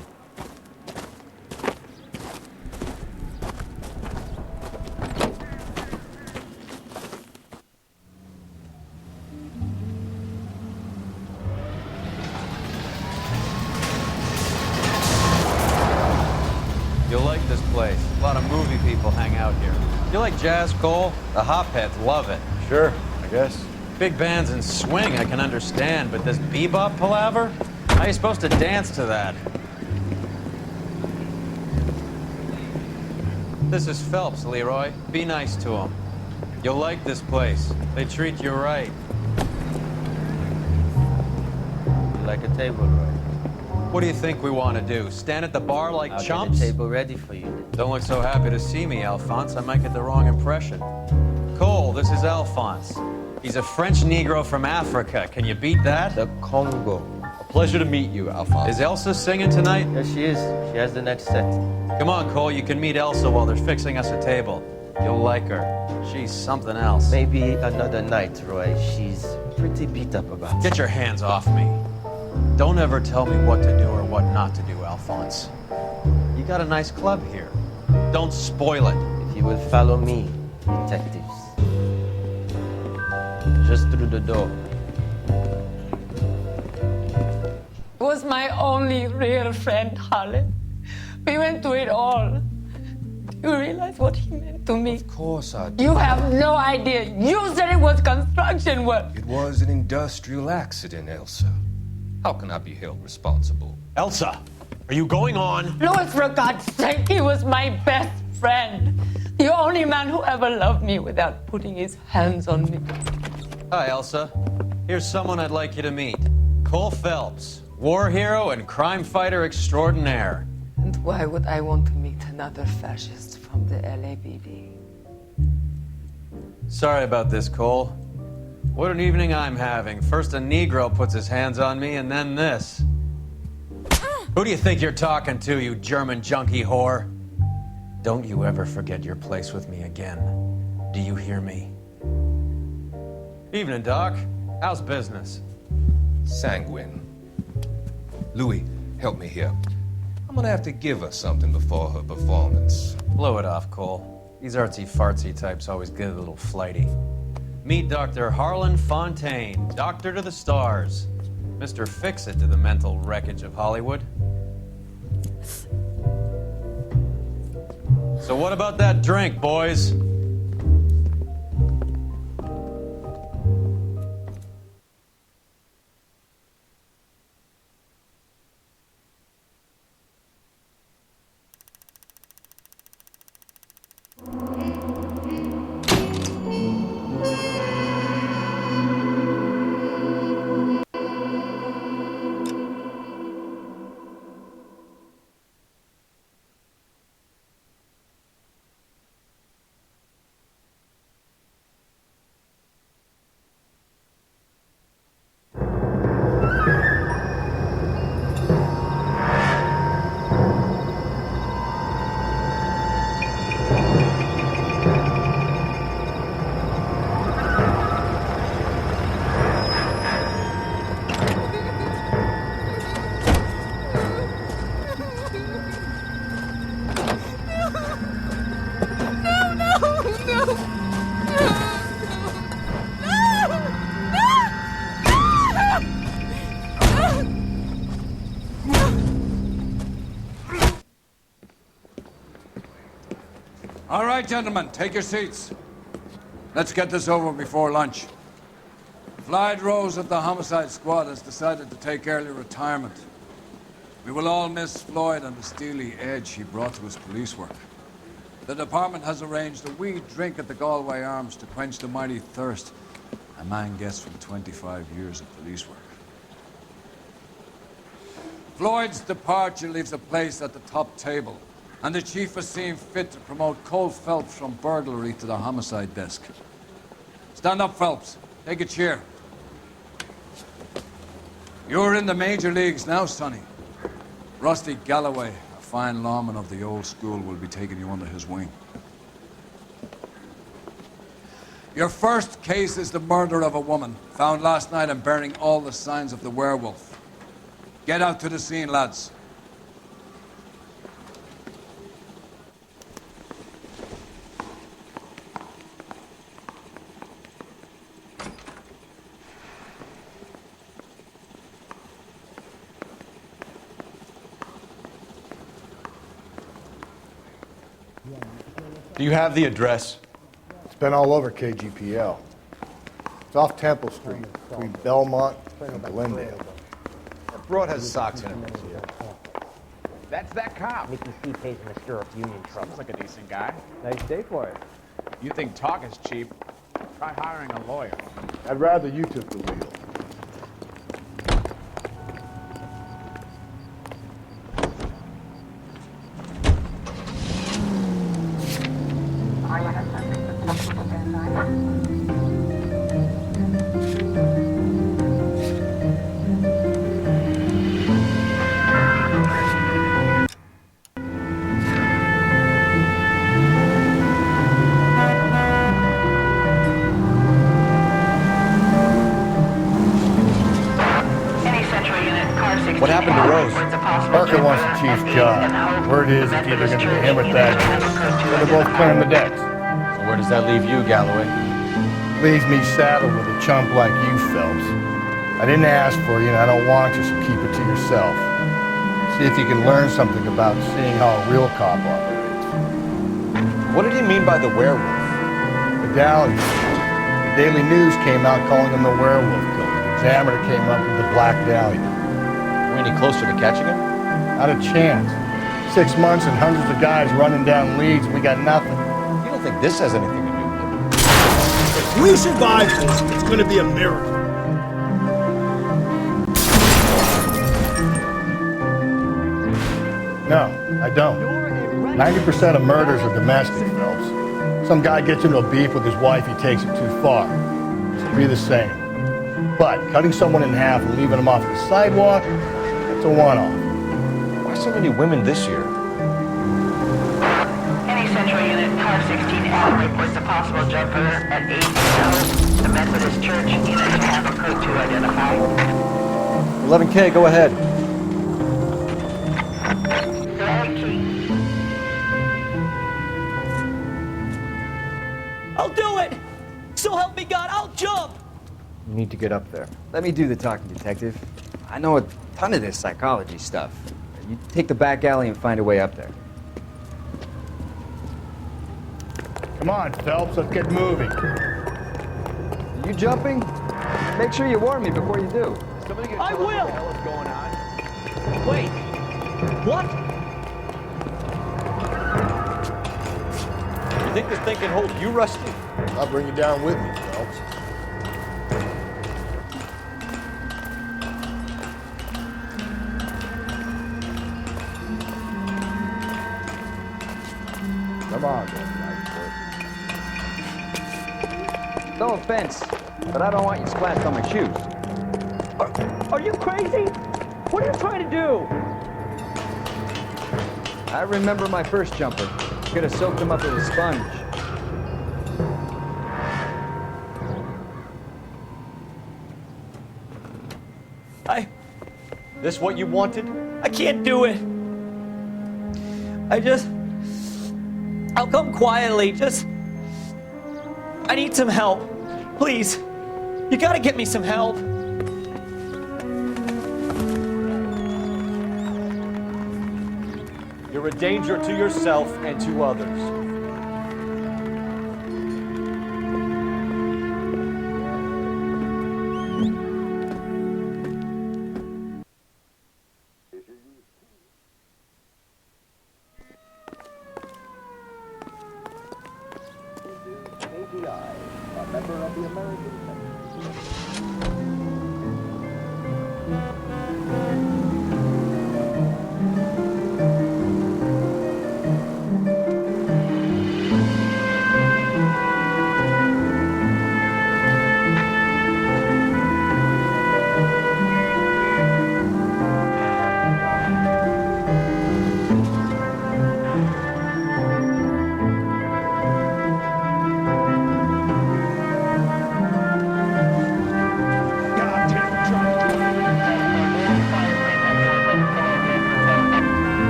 You'll like this place. A lot of movie people hang out here. You like jazz, Cole? The hopheads love it. Sure, I guess. Big bands and swing I can understand, but this bebop palaver? How are you supposed to dance to that? This is Phelps, Leroy. Be nice to him. You'll like this place. They treat you right. You like a table, Roy? What do you think we want to do? Stand at the bar like I'll chumps? get a table ready for you. Don't look so happy to see me, Alphonse. I might get the wrong impression. Cole, this is Alphonse. He's a French Negro from Africa. Can you beat that? The Congo. A pleasure to meet you, Alphonse. Is Elsa singing tonight? Yes, she is. She has the next set. Come on, Cole. You can meet Elsa while they're fixing us a table. You'll like her. She's something else. Maybe another night, Roy. She's pretty beat up about it. Get your hands off me. Don't ever tell me what to do or what not to do, Alphonse. You got a nice club here. Don't spoil it. If you will follow me, detectives. Just through the door. Was my only real friend, Harlan. We went through it all. Do you realize what he meant to me? Of course I do. You have no idea. You said it was construction work. It was an industrial accident, Elsa. How can I be held responsible? Elsa, are you going on? Louis, for God's sake, he was my best friend. The only man who ever loved me without putting his hands on me. Hi, Elsa. Here's someone I'd like you to meet. Cole Phelps, war hero and crime fighter extraordinaire. And why would I want to meet another fascist from the LAPD? Sorry about this, Cole. What an evening I'm having. First a Negro puts his hands on me, and then this. Who do you think you're talking to, you German junkie whore? Don't you ever forget your place with me again. Do you hear me? Evening, Doc. How's business? Sanguine. Louis, help me here. I'm gonna have to give her something before her performance. Blow it off, Cole. These artsy-fartsy types always get a little flighty. Meet Dr. Harlan Fontaine, doctor to the stars. Mr. Fix-It to the mental wreckage of Hollywood. So what about that drink, boys? All right, gentlemen, take your seats. Let's get this over before lunch. Floyd Rose of the Homicide Squad has decided to take early retirement. We will all miss Floyd and the steely edge he brought to his police work. The department has arranged a wee drink at the Galway Arms to quench the mighty thirst a man gets from 25 years of police work. Floyd's departure leaves a place at the top table, and the chief has seen fit to promote Cole Phelps from burglary to the homicide desk. Stand up, Phelps. Take a chair. You're in the major leagues now, Sonny. Rusty Galloway, a fine lawman of the old school, will be taking you under his wing. Your first case is the murder of a woman, found last night and bearing all the signs of the werewolf. Get out to the scene, lads. Do you have the address? It's been all over KGPL. It's off Temple Street, between Belmont and Glendale. Broad has socks in it. That's that cop. Mickey C pays him to stir up union trouble. Looks like a decent guy. Nice day for it. You think talk is cheap? Try hiring a lawyer. I'd rather you took the wheel. What happened to Rose? Parker wants the chief's job. Word is it's either going to be him or Thaddeus. So they're both clearing the decks. So where does that leave you, Galloway? Leaves me saddled with a chump like you, Phelps. I didn't ask for you, and I don't want you, so keep it to yourself. See if you can learn something about seeing how a real cop operates. What did he mean by the werewolf? Medallion. The Daily News came out calling him the werewolf killer. The Examiner came up with the Black Dahlia. Are we any closer to catching him? Not a chance. 6 months and hundreds of guys running down leads, and we got nothing. You don't think this has anything to do with it? If we survive this, it's going to be a miracle. No, I don't. 90% of murders are domestic, Phelps. Some guy gets into a beef with his wife, he takes it too far. Should be the same. But cutting someone in half and leaving them off the sidewalk, that's a one-off. Why so many women this year? Any Central Unit, car 16L reports a possible jumper at 8 the Methodist Church. Unit to handle code 2 identified. 11K, go ahead. I'll do it! So help me God, I'll jump! You need to get up there. Let me do the talking, detective. I know a ton of this psychology stuff. You take the back alley and find a way up there. Come on, Phelps, let's get moving. You jumping? Make sure you warn me before you do. I will! Wait, what? You think this thing can hold you, Rusty? I'll bring you down with me, Phelps. Come on, then, No offense, but I don't want you splashed on my shoes. Are you crazy? What are you trying to do? I remember my first jumper. Could have soaked him up with a sponge. This what you wanted? I can't do it. I'll come quietly, I need some help. Please. You gotta get me some help. You're a danger to yourself and to others.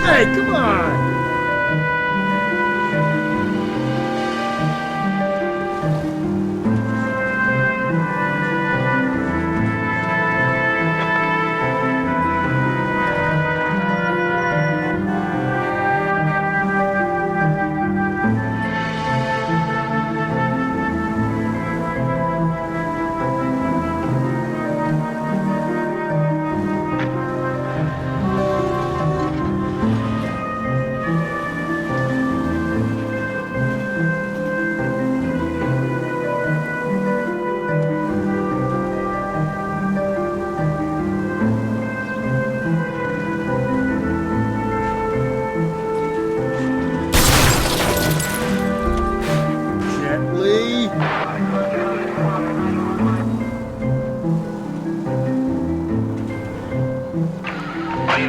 Hey, come on!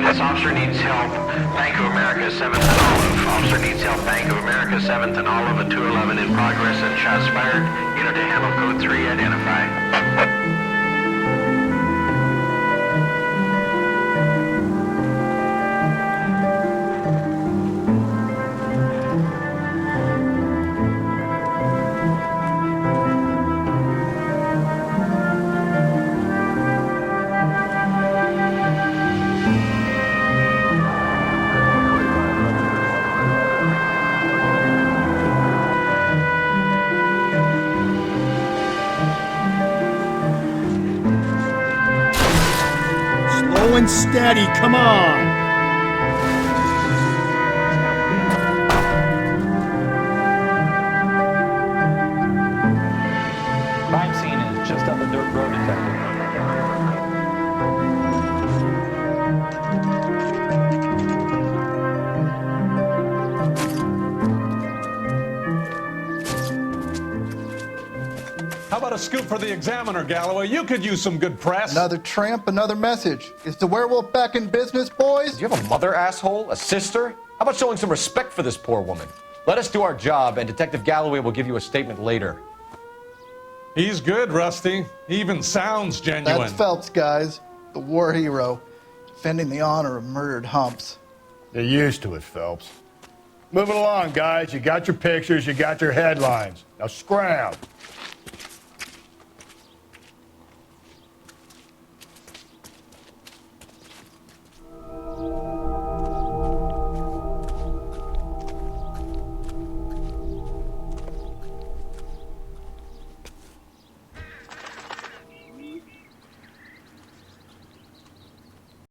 This officer needs help. Bank of America 7th and Olive. Officer needs help. Bank of America 7th and Olive at 211 in progress and shots fired. Unit to handle code 3 identified. Unsteady, come on! Crime scene is just up the dirt road, Detective. How about a scoop for the Examiner, Galloway? You could use some good press. Another tramp, another message. Is the werewolf back in business, boys? Do you have a mother, asshole? A sister? How about showing some respect for this poor woman? Let us do our job, and Detective Galloway will give you a statement later. He's good, Rusty. He even sounds genuine. That's Phelps, guys. The war hero. Defending the honor of murdered humps. You're used to it, Phelps. Moving along, guys. You got your pictures, you got your headlines. Now scram.